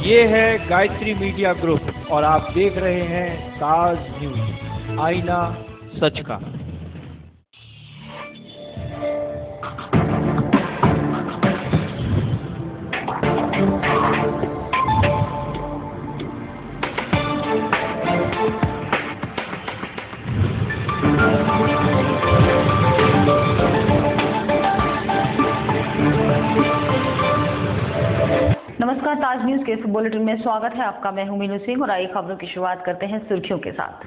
ये है Gayatri media group और आप देख रहे हैं ताज न्यूज, आईना सच का। नमस्कार, ताज न्यूज के इस बुलेटिन में स्वागत है आपका। मैं हूं मीनू सिंह और आइए खबरों की शुरुआत करते हैं सुर्खियों के साथ।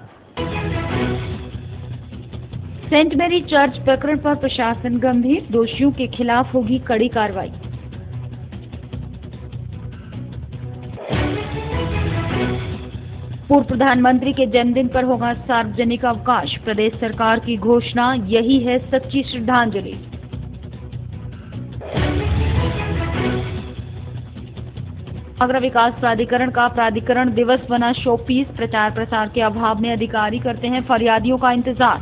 सेंट मैरी चर्च प्रकरण पर प्रशासन गंभीर, दोषियों के खिलाफ होगी कड़ी कार्रवाई। पूर्व प्रधानमंत्री के जन्मदिन पर होगा सार्वजनिक अवकाश, प्रदेश सरकार की घोषणा, यही है सच्ची श्रद्धांजलि। आगरा विकास प्राधिकरण का प्राधिकरण दिवस बना शोपीस, प्रचार प्रसार के अभाव में अधिकारी करते हैं फरियादियों का इंतजार।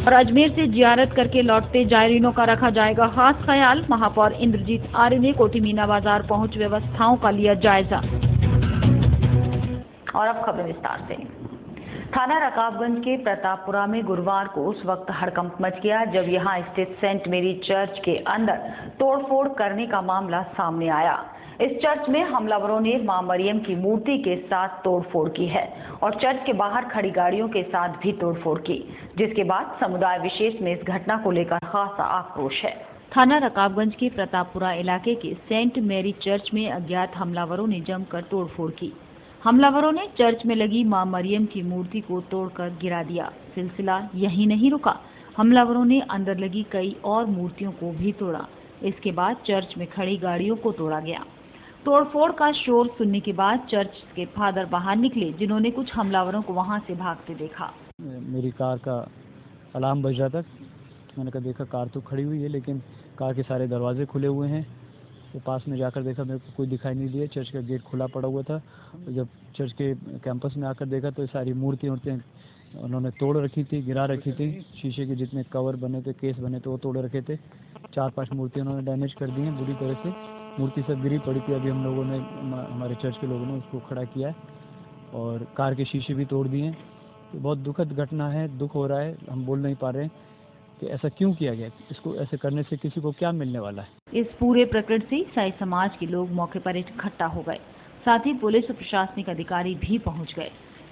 और अजमेर से जियारत करके लौटते जायरीनों का रखा जाएगा खास ख्याल, महापौर इंद्रजीत आर्य ने कोठी मीना बाजार पहुंच व्यवस्थाओं का लिया जायजा। और अब खबर विस्तार से। थाना रकाबगंज के प्रतापपुरा में गुरुवार को उस वक्त हड़कंप मच गया जब यहां स्थित सेंट मेरी चर्च के अंदर तोड़फोड़ करने का मामला सामने आया। इस चर्च में हमलावरों ने मां मरियम की मूर्ति के साथ तोड़फोड़ की है और चर्च के बाहर खड़ी गाड़ियों के साथ भी तोड़फोड़ की, जिसके बाद समुदाय विशेष में इस घटना को लेकर खासा आक्रोश है। थाना रकाबगंज के प्रतापपुरा इलाके के सेंट मेरी चर्च में अज्ञात हमलावरों ने जमकर तोड़फोड़ की। हमलावरों ने चर्च में लगी मां मरियम की मूर्ति को तोड़कर गिरा दिया। सिलसिला यहीं नहीं रुका, हमलावरों ने अंदर लगी कई और मूर्तियों को भी तोड़ा। इसके बाद चर्च में खड़ी गाड़ियों को तोड़ा गया। तोड़फोड़ का शोर सुनने के बाद चर्च के फादर बाहर निकले, जिन्होंने कुछ हमलावरों को वहां से भागते देखा। मेरी कार का अलार्म बज रहा था, मैंने कहा देखा कार तो खड़ी हुई है लेकिन कार के सारे दरवाजे खुले हुए हैं। तो पास में जाकर देखा, मेरे को कोई दिखाई नहीं दिया। चर्च का गेट खुला पड़ा हुआ था। जब चर्च के कैंपस में आकर देखा तो सारी मूर्तियाँ उन्होंने तोड़ रखी थी, गिरा रखी थी। शीशे के जितने कवर बने थे, केस बने थे, वो तोड़ रखे थे। 4-5 मूर्तियाँ उन्होंने डैमेज कर दी हैं बुरी तरह से। मूर्ति सब गिरी पड़ी थी। अभी हम लोगों ने, हमारे चर्च के लोगों ने उसको खड़ा किया है और कार के शीशे भी तोड़ दिए हैं। तो बहुत दुखद घटना है, दुख हो रहा है। हम बोल नहीं पा रहे हैं कि ऐसा क्यों किया गया, इसको ऐसे करने से किसी को क्या मिलने वाला है। इस पूरे प्रकरण से ईसाई समाज के लोग मौके पर इकट्ठा हो गए, साथ ही पुलिस और प्रशासनिक अधिकारी भी पहुंच गए।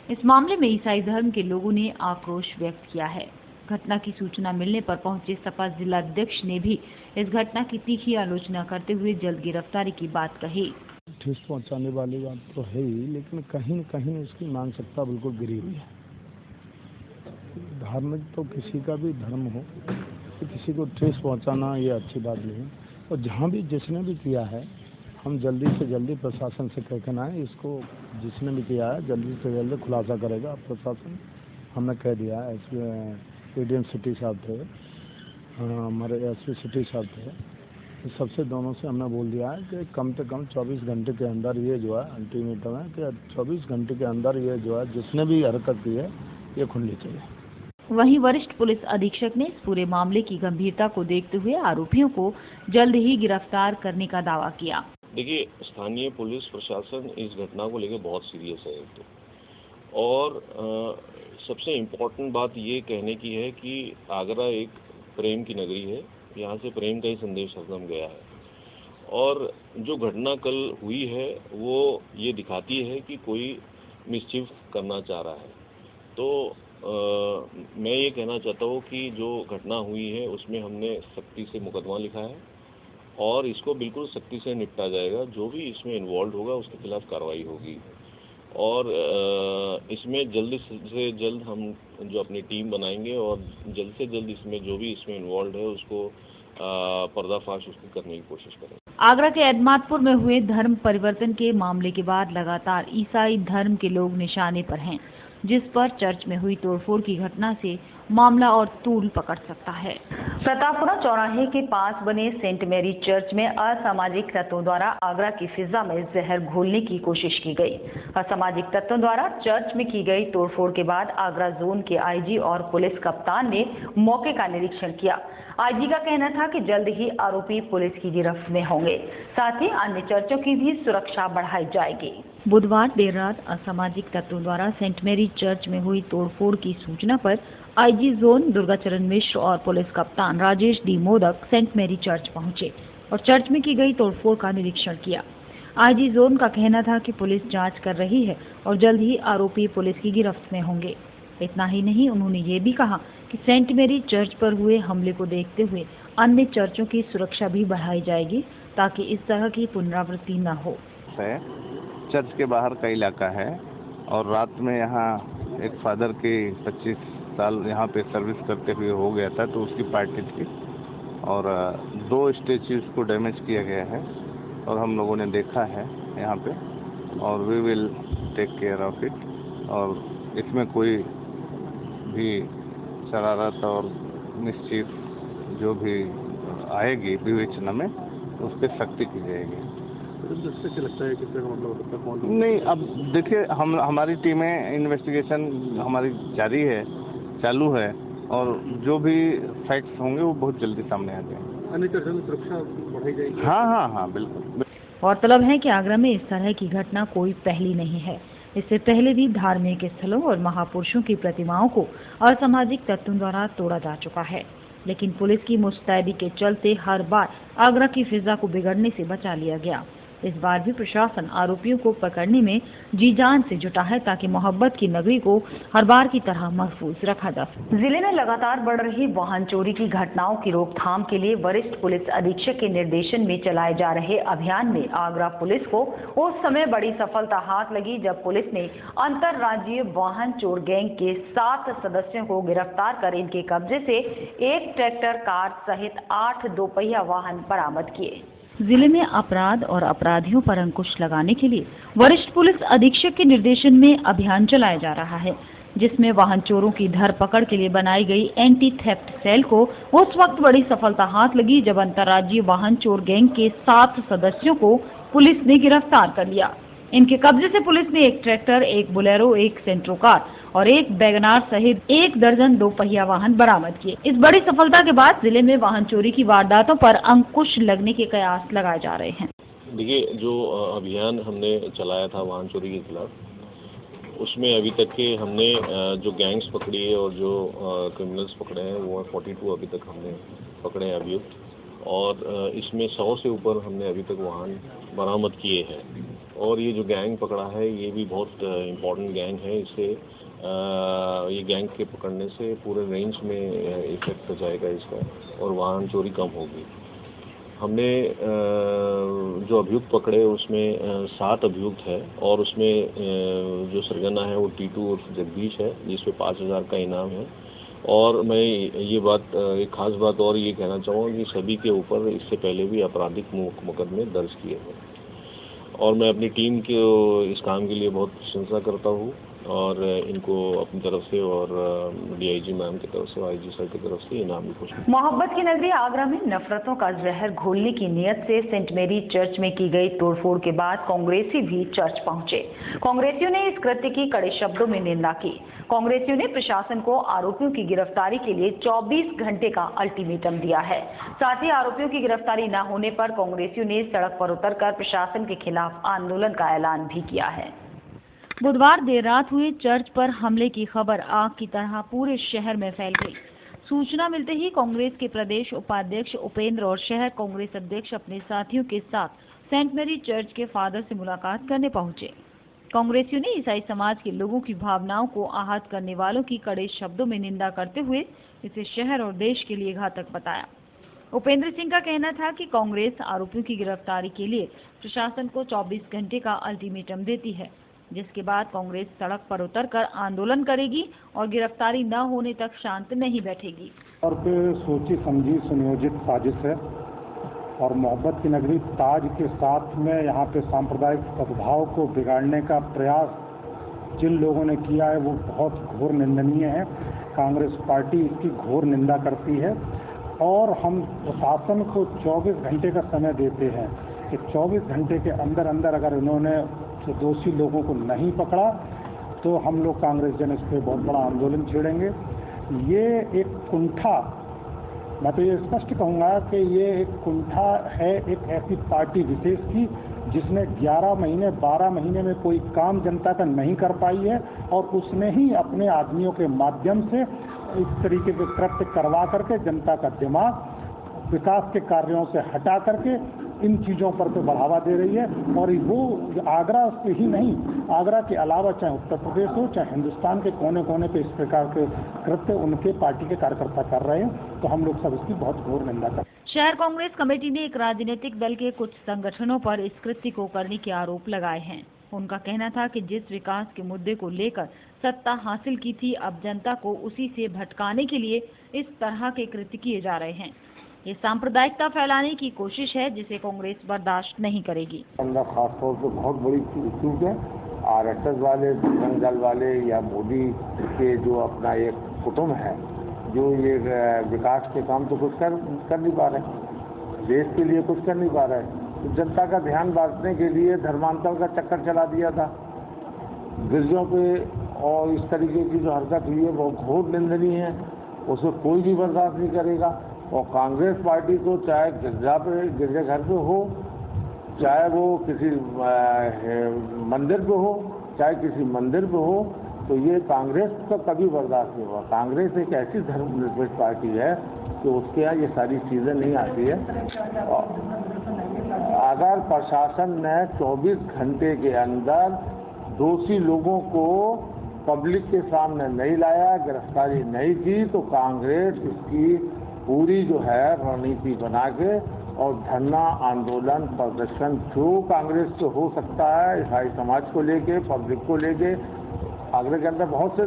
इस मामले में ईसाई धर्म के लोगों ने आक्रोश व्यक्त किया है। घटना की सूचना मिलने पर पहुंचे सपा जिलाध्यक्ष ने भी इस घटना की तीखी आलोचना करते हुए जल्द गिरफ्तारी की बात कही। ठेस पहुंचाने वाली बात तो है ही, लेकिन कहीं न कहीं उसकी मानसिकता बिल्कुल गिरी हुई है। धार्मिक तो किसी का भी धर्म हो, तो किसी को ठेस पहुंचाना ये अच्छी बात नहीं है। और जहाँ भी जिसने भी किया है, हम जल्दी से जल्दी प्रशासन से कहना है, इसको जिसने भी किया है जल्दी से जल्दी खुलासा करेगा प्रशासन। हमने कह दिया है, एडीएम सिटी साहब थे, हमारे एसपी सिटी साहब थे, तो सबसे दोनों से हमने बोल दिया है कि कम से कम 24 घंटे के अंदर ये जो है अल्टीमेटम है कि 24 घंटे के अंदर ये जो है जिसने भी हरकत की है ये खुलनी चाहिए। वहीं वरिष्ठ पुलिस अधीक्षक ने इस पूरे मामले की गंभीरता को देखते हुए आरोपियों को जल्द ही गिरफ्तार करने का दावा किया। देखिए, स्थानीय पुलिस प्रशासन इस घटना को लेकर बहुत सीरियस है तो, और सबसे इम्पोर्टेंट बात ये कहने की है कि आगरा एक प्रेम की नगरी है, यहाँ से प्रेम का ही संदेश हरदम गया है। और जो घटना कल हुई है वो ये दिखाती है कि कोई मिसचिफ करना चाह रहा है। तो मैं ये कहना चाहता हूँ कि जो घटना हुई है उसमें हमने सख्ती से मुकदमा लिखा है और इसको बिल्कुल सख्ती से निपटा जाएगा। जो भी इसमें इन्वॉल्व होगा उसके खिलाफ कार्रवाई होगी और इसमें जल्द से जल्द हम जो अपनी टीम बनाएंगे और जल्द से जल्द इसमें जो भी इसमें इन्वॉल्व है उसको पर्दाफाश उसको करने की कोशिश करेंगे। आगरा के एडमातपुर में हुए धर्म परिवर्तन के मामले के बाद लगातार ईसाई धर्म के लोग निशाने पर हैं, जिस पर चर्च में हुई तोड़फोड़ की घटना से मामला और तूल पकड़ सकता है। प्रतापपुरा चौराहे के पास बने सेंट मैरी चर्च में असामाजिक तत्वों द्वारा आगरा की फिजा में जहर घोलने की कोशिश की गई। असामाजिक तत्वों द्वारा चर्च में की गई तोड़फोड़ के बाद आगरा जोन के आईजी और पुलिस कप्तान ने मौके का निरीक्षण किया। आईजी का कहना था कि जल्द ही आरोपी पुलिस की गिरफ्त में होंगे, साथ ही अन्य चर्चों की भी सुरक्षा बढ़ाई जाएगी। बुधवार देर रात असामाजिक तत्वों द्वारा सेंट मैरी चर्च में हुई तोड़फोड़ की सूचना पर आईजी जोन दुर्गाचरण मिश्र और पुलिस कप्तान Rajesh D Modak Saint Mary church पहुंचे और चर्च में की गई तोड़फोड़ का निरीक्षण किया। आईजी जोन का कहना था कि पुलिस जांच कर रही है और जल्द ही आरोपी पुलिस की गिरफ्त में होंगे। इतना ही नहीं, उन्होंने ये भी कहा कि सेंट मैरी चर्च पर हुए हमले को देखते हुए अन्य चर्चों की सुरक्षा भी बढ़ाई जाएगी ताकि इस तरह की पुनरावृत्ति न हो। चर्च के बाहर का इलाका है और रात में यहाँ एक फादर की 25 साल यहाँ पे सर्विस करते हुए हो गया था, तो उसकी पार्टी थी और 2 स्टेच्यूज को डैमेज किया गया है और हम लोगों ने देखा है यहाँ पे और we will take care of it. और इसमें कोई भी शरारत और मिसचीफ जो भी आएगी विवेचना में उस पर सख्ती की जाएगी। जिससे लगता है कि मतलब नहीं, अब देखिए हमारी टीमें इन्वेस्टिगेशन हमारी जारी है, चालू है और जो भी फैक्ट्स होंगे वो बहुत जल्दी सामने आ जाएंगे। अन्य चर्चों में सुरक्षा बढ़ाई जाएगी। हाँ बिल्कुल। गौरतलब है कि आगरा में इस तरह की घटना कोई पहली नहीं है। इससे पहले भी धार्मिक स्थलों और महापुरुषों की प्रतिमाओं को असामाजिक तत्वों द्वारा तोड़ा जा चुका है, लेकिन पुलिस की मुस्तैदी के चलते हर बार आगरा की फिजा को बिगड़ने से बचा लिया गया। इस बार भी प्रशासन आरोपियों को पकड़ने में जी जान से जुटा है ताकि मोहब्बत की नगरी को हर बार की तरह महफूज रखा जा सके। जिले में लगातार बढ़ रही वाहन चोरी की घटनाओं की रोकथाम के लिए वरिष्ठ पुलिस अधीक्षक के निर्देशन में चलाए जा रहे अभियान में आगरा पुलिस को उस समय बड़ी सफलता हाथ लगी जब पुलिस ने अंतर्राज्यीय वाहन चोर गैंग के 7 सदस्यों को गिरफ्तार कर इनके कब्जे से एक ट्रैक्टर, कार सहित 8 दोपहिया वाहन बरामद किए। जिले में अपराध और अपराधियों पर अंकुश लगाने के लिए वरिष्ठ पुलिस अधीक्षक के निर्देशन में अभियान चलाया जा रहा है, जिसमें वाहन चोरों की धरपकड़ के लिए बनाई गई एंटी थेफ्ट सेल को उस वक्त बड़ी सफलता हाथ लगी जब अंतर्राज्यीय वाहन चोर गैंग के 7 सदस्यों को पुलिस ने गिरफ्तार कर लिया। इनके कब्जे से पुलिस ने एक ट्रैक्टर, एक बोलेरो, एक सेंट्रो कार और एक वैगनार सहित 1 दर्जन दोपहिया वाहन बरामद किए। इस बड़ी सफलता के बाद जिले में वाहन चोरी की वारदातों पर अंकुश लगने के कयास लगाए जा रहे हैं। देखिए, जो अभियान हमने चलाया था वाहन चोरी के खिलाफ, उसमें अभी तक के हमने जो गैंग्स पकड़ी है और जो क्रिमिनल्स पकड़े हैं वो 42 अभी तक हमने पकड़े हैं अभियुक्त, और इसमें 100 से ऊपर हमने अभी तक वाहन बरामद किए हैं। और ये जो गैंग पकड़ा है ये भी बहुत इम्पोर्टेंट गैंग है। इससे ये गैंग के पकड़ने से पूरे रेंज में इफेक्ट हो जाएगा इसका और वाहन चोरी कम होगी। हमने जो अभियुक्त पकड़े उसमें 7 अभियुक्त है और उसमें जो सरगना है वो टीटू उर्फ जगदीश है, जिसपे 5000 का इनाम है। और मैं ये बात, एक खास बात और ये कहना चाहूँगा कि सभी के ऊपर इससे पहले भी आपराधिक मुकदमे दर्ज किए हैं और मैं अपनी टीम के इस काम के लिए बहुत प्रशंसा करता हूँ और इनको अपनी तरफ से और डीआईजी मैम की तरफ से, आईजी सर की तरफ से इनाम भी खुश। मोहब्बत की नगरी आगरा में नफरतों का जहर घोलने की नियत से सेंट मैरी चर्च में की गई तोड़फोड़ के बाद कांग्रेसी भी चर्च पहुंचे। कांग्रेसियों ने इस कृत्य की कड़े शब्दों में निंदा की। कांग्रेसियों ने प्रशासन को आरोपियों की गिरफ्तारी के लिए 24 घंटे का अल्टीमेटम दिया है। साथ ही आरोपियों की गिरफ्तारी न होने पर कांग्रेसियों ने सड़क पर उतरकर प्रशासन के खिलाफ आंदोलन का ऐलान भी किया है। बुधवार देर रात हुए चर्च पर हमले की खबर आग की तरह पूरे शहर में फैल गई। सूचना मिलते ही कांग्रेस के प्रदेश उपाध्यक्ष उपेंद्र और शहर कांग्रेस अध्यक्ष अपने साथियों के साथ सेंट मैरी चर्च के फादर से मुलाकात करने पहुंचे। कांग्रेसियों ने ईसाई समाज के लोगों की भावनाओं को आहत करने वालों की कड़े शब्दों में निंदा करते हुए इसे शहर और देश के लिए घातक बताया। उपेंद्र सिंह का कहना था कि कांग्रेस आरोपियों की गिरफ्तारी के लिए प्रशासन को 24 घंटे का अल्टीमेटम देती है, जिसके बाद कांग्रेस सड़क पर उतरकर आंदोलन करेगी और गिरफ्तारी न होने तक शांत नहीं बैठेगी। और पे सोची समझी सुनियोजित साजिश है और मोहब्बत की नगरी ताज के साथ में यहाँ पे सांप्रदायिक सद्भाव को बिगाड़ने का प्रयास जिन लोगों ने किया है वो बहुत घोर निंदनीय है। कांग्रेस पार्टी इसकी घोर निंदा करती है और हम प्रशासन को 24 घंटे का समय देते हैं कि 24 घंटे के अंदर अंदर अगर इन्होंने दोषी लोगों को नहीं पकड़ा तो हम लोग कांग्रेस जन इस पर बहुत बड़ा आंदोलन छेड़ेंगे। ये एक कुंठा, मैं तो ये स्पष्ट कहूँगा कि ये एक कुंठा है एक ऐसी पार्टी विशेष की जिसने 11 महीने 12 महीने में कोई काम जनता का नहीं कर पाई है और उसने ही अपने आदमियों के माध्यम से इस तरीके के कृत्य करवा करके जनता का दिमाग विकास के कार्यों से हटा करके इन चीज़ों पर तो बढ़ावा दे रही है। और वो आगरा से ही नहीं, आगरा के अलावा चाहे उत्तर प्रदेश हो चाहे हिंदुस्तान के कोने कोने पे इस प्रकार के कृत्य उनके पार्टी के कार्यकर्ता कर रहे हैं, तो हम लोग सब इसकी बहुत घोर निंदा करते हैं। शहर कांग्रेस कमेटी ने एक राजनीतिक दल के कुछ संगठनों पर इस कृत्य को करने के आरोप लगाए हैं। उनका कहना था कि जिस विकास के मुद्दे को लेकर सत्ता हासिल की थी, अब जनता को उसी से भटकाने के लिए इस तरह के कृत्य किए जा रहे हैं। ये सांप्रदायिकता फैलाने की कोशिश है जिसे कांग्रेस बर्दाश्त नहीं करेगी। खासतौर पर बहुत बड़ी चूक है। आरएसएस वाले, बजरंग दल वाले या मोदी के जो अपना एक कुटुंब है, जो ये विकास के काम तो कुछ कर नहीं पा रहे, देश के लिए कुछ कर नहीं पा रहे, तो जनता का ध्यान बांटने के लिए धर्मांतर का चक्कर चला दिया था गिरजों पे। और इस तरीके की जो हरकत हुई है वो घोर निंदनीय है, उसे कोई भी बर्दाश्त नहीं करेगा। और कांग्रेस पार्टी को चाहे गिरजाघर पे हो, चाहे वो किसी मंदिर पे हो, चाहे किसी मंदिर पे हो, तो ये कांग्रेस का कभी बर्दाश्त नहीं होगा। कांग्रेस एक ऐसी धर्मनिरपेक्ष पार्टी है कि उसके यहाँ ये सारी चीज़ें नहीं आती है। अगर प्रशासन ने 24 घंटे के अंदर दोषी लोगों को पब्लिक के सामने नहीं लाया, गिरफ्तारी नहीं की, तो कांग्रेस इसकी पूरी जो है रणनीति बना के और धरना, आंदोलन, प्रदर्शन जो कांग्रेस से हो सकता है ईसाई समाज को लेके, पब्लिक को लेके, आगरा के अंदर बहुत से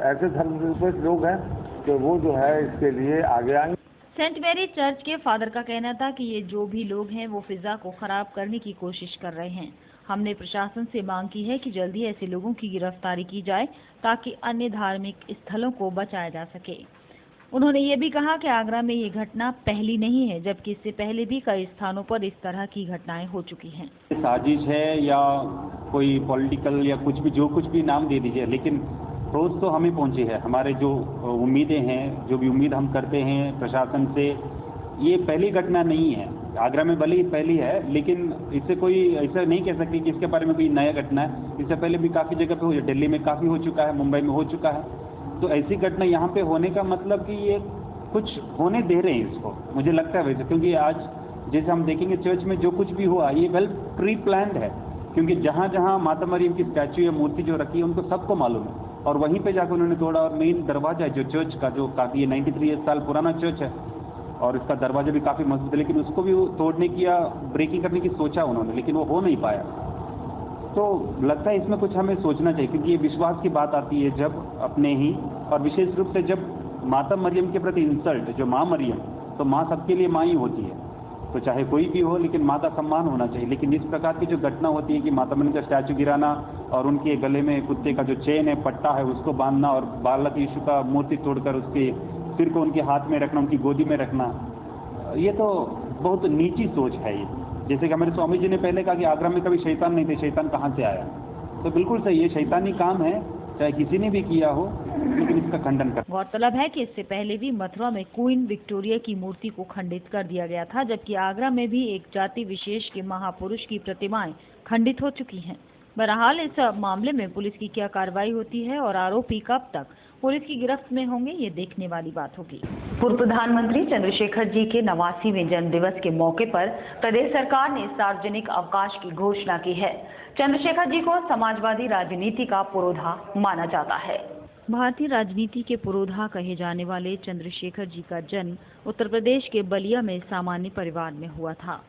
ऐसे धर्मनिरपेक्ष लोग हैं कि वो जो है इसके लिए आगे आएंगे। सेंट मैरी चर्च के फादर का कहना था कि ये जो भी लोग हैं वो फिजा को खराब करने की कोशिश कर रहे हैं। हमने प्रशासन से मांग की है कि जल्दी ऐसे लोगों की गिरफ्तारी की जाए ताकि अन्य धार्मिक स्थलों को बचाया जा सके। उन्होंने ये भी कहा कि आगरा में ये घटना पहली नहीं है, जबकि इससे पहले भी कई स्थानों पर इस तरह की घटनाएं हो चुकी हैं। साजिश है या कोई पॉलिटिकल या कुछ भी, जो कुछ भी नाम दे दीजिए, लेकिन ठोस तो हमें पहुंची है। हमारे जो उम्मीदें हैं, जो भी उम्मीद हम करते हैं प्रशासन से, ये पहली घटना नहीं है। आगरा में भले ही पहली है, लेकिन इससे कोई ऐसा नहीं कह सकते कि इसके बारे में कोई नया घटना है। इससे पहले भी काफ़ी जगह पे हो, दिल्ली में काफ़ी हो चुका है, मुंबई में हो चुका है। तो ऐसी घटना यहाँ पे होने का मतलब कि ये कुछ होने दे रहे हैं इसको, मुझे लगता है वैसे। क्योंकि आज जैसे हम देखेंगे चर्च में जो कुछ भी हुआ ये वेल प्री प्लान्ड है, क्योंकि जहाँ जहाँ माता मरियम की स्टैचू या मूर्ति जो रखी है उनको सबको मालूम है, और वहीं पे जाकर उन्होंने तोड़ा। और मेन दरवाजा है जो चर्च का, जो काफ़ी 93 साल पुराना चर्च है और इसका दरवाजा भी काफ़ी मजबूत है, लेकिन उसको भी तोड़ने की या ब्रेकिंग करने की सोचा उन्होंने, लेकिन वो हो नहीं पाया। तो लगता है इसमें कुछ हमें सोचना चाहिए, क्योंकि ये विश्वास की बात आती है जब अपने ही, और विशेष रूप से जब माता मरियम के प्रति इंसल्ट, जो माँ मरियम, तो माँ सबके लिए माँ ही होती है, तो चाहे कोई भी हो, लेकिन माँ का सम्मान होना चाहिए। लेकिन इस प्रकार की जो घटना होती है कि माता मरियम का स्टैचू गिराना और उनके गले में कुत्ते का जो चेन है, पट्टा है, उसको बांधना, और बालक यीशु का मूर्ति तोड़कर उसके सिर को उनके हाथ में रखना, उनकी गोदी में रखना, ये तो बहुत नीची सोच है। ये जैसे कि हमारे स्वामी जी ने पहले कहा कि आगरा में कभी शैतान नहीं थे, शैतान कहाँ से आया, तो बिल्कुल सही है, शैतानी काम है, चाहे किसी ने भी किया हो, लेकिन इसका खंडन कर। गौरतलब है कि इससे पहले भी मथुरा में क्वीन विक्टोरिया की मूर्ति को खंडित कर दिया गया था, जबकि आगरा में भी एक जाति विशेष के महापुरुष की प्रतिमाएं खंडित हो चुकी हैं। बहरहाल इस मामले में पुलिस की क्या कार्रवाई होती है और आरोपी कब तक पुलिस की गिरफ्त में होंगे, ये देखने वाली बात होगी। पूर्व प्रधानमंत्री चंद्रशेखर जी के 89वें जन्म दिवस के मौके पर प्रदेश सरकार ने सार्वजनिक अवकाश की घोषणा की है। चंद्रशेखर जी को समाजवादी राजनीति का पुरोधा माना जाता है। भारतीय राजनीति के पुरोधा कहे जाने वाले चंद्रशेखर जी का जन्म उत्तर प्रदेश के बलिया में सामान्य परिवार में हुआ था।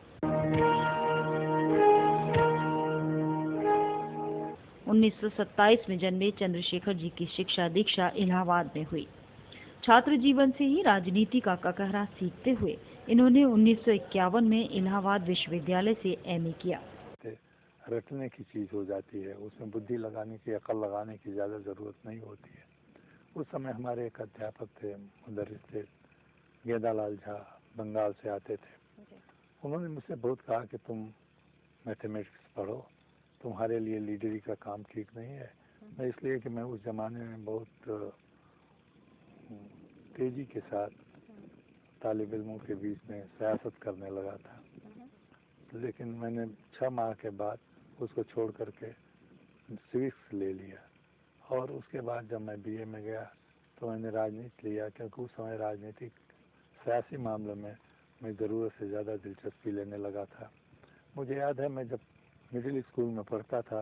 1927 में जन्मे चंद्रशेखर जी की शिक्षा दीक्षा इलाहाबाद में हुई। छात्र जीवन से ही राजनीति का ककहरा सीखते हुए इन्होंने 1951 में इलाहाबाद विश्वविद्यालय से एमए किया। रटने की चीज़ हो जाती है, उसमें बुद्धि लगाने की, अकल लगाने की ज़्यादा ज़रूरत नहीं होती है। उस समय हमारे एक अध्यापक थे, मुदर्रिस थे, गेदालाल झा, बंगाल से आते थे। उन्होंने मुझसे बहुत कहा कि तुम मैथमेटिक्स पढ़ो, तुम्हारे लिए लीडरी का काम ठीक नहीं है। मैं इसलिए कि मैं उस ज़माने में बहुत तेज़ी के साथ तालिब इल्मों के बीच में सियासत करने लगा था, लेकिन मैंने 6 माह के बाद उसको छोड़ करके सिविक्स ले लिया। और उसके बाद जब मैं बीए में गया तो मैंने राजनीति लिया, क्योंकि उस समय राजनीतिक सियासी मामलों में मैं ज़रूरत से ज़्यादा दिलचस्पी लेने लगा था। मुझे याद है, मैं जब मिडिल स्कूल में पढ़ता था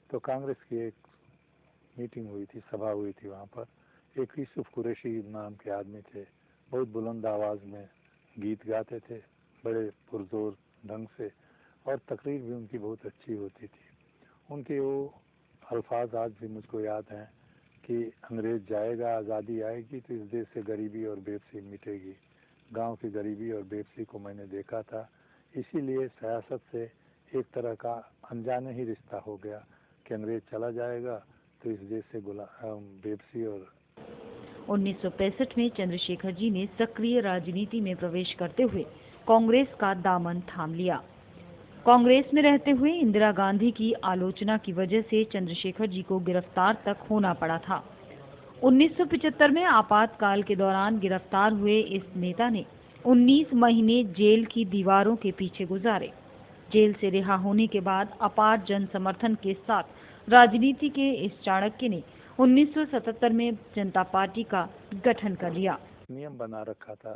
तो कांग्रेस की एक मीटिंग हुई थी, सभा हुई थी। वहाँ पर एक यूसुफ कुरैशी नाम के आदमी थे, बहुत बुलंद आवाज़ में गीत गाते थे, बड़े पुरजोर ढंग से, और तकरीर भी उनकी बहुत अच्छी होती थी। उनके वो अल्फाज आज भी मुझको याद हैं कि अंग्रेज़ जाएगा, आज़ादी आएगी तो इस देश से गरीबी और बेबसी मिटेगी। गांव की गरीबी और बेबसी को मैंने देखा था, इसीलिए सियासत से एक तरह का अनजाने ही रिश्ता हो गया कि अंग्रेज़ चला जाएगा तो इस देश से बेबसी और 1965 में चंद्रशेखर जी ने सक्रिय राजनीति में प्रवेश करते हुए कांग्रेस का दामन थाम लिया। कांग्रेस में रहते हुए इंदिरा गांधी की आलोचना की वजह से चंद्रशेखर जी को गिरफ्तार तक होना पड़ा था। 1975 में आपातकाल के दौरान गिरफ्तार हुए इस नेता ने 19 महीने जेल की दीवारों के पीछे गुजारे। जेल से रिहा होने के बाद अपार जन समर्थन के साथ राजनीति के इस चाणक्य ने 1977 में जनता पार्टी का गठन कर लिया। नियम बना रखा था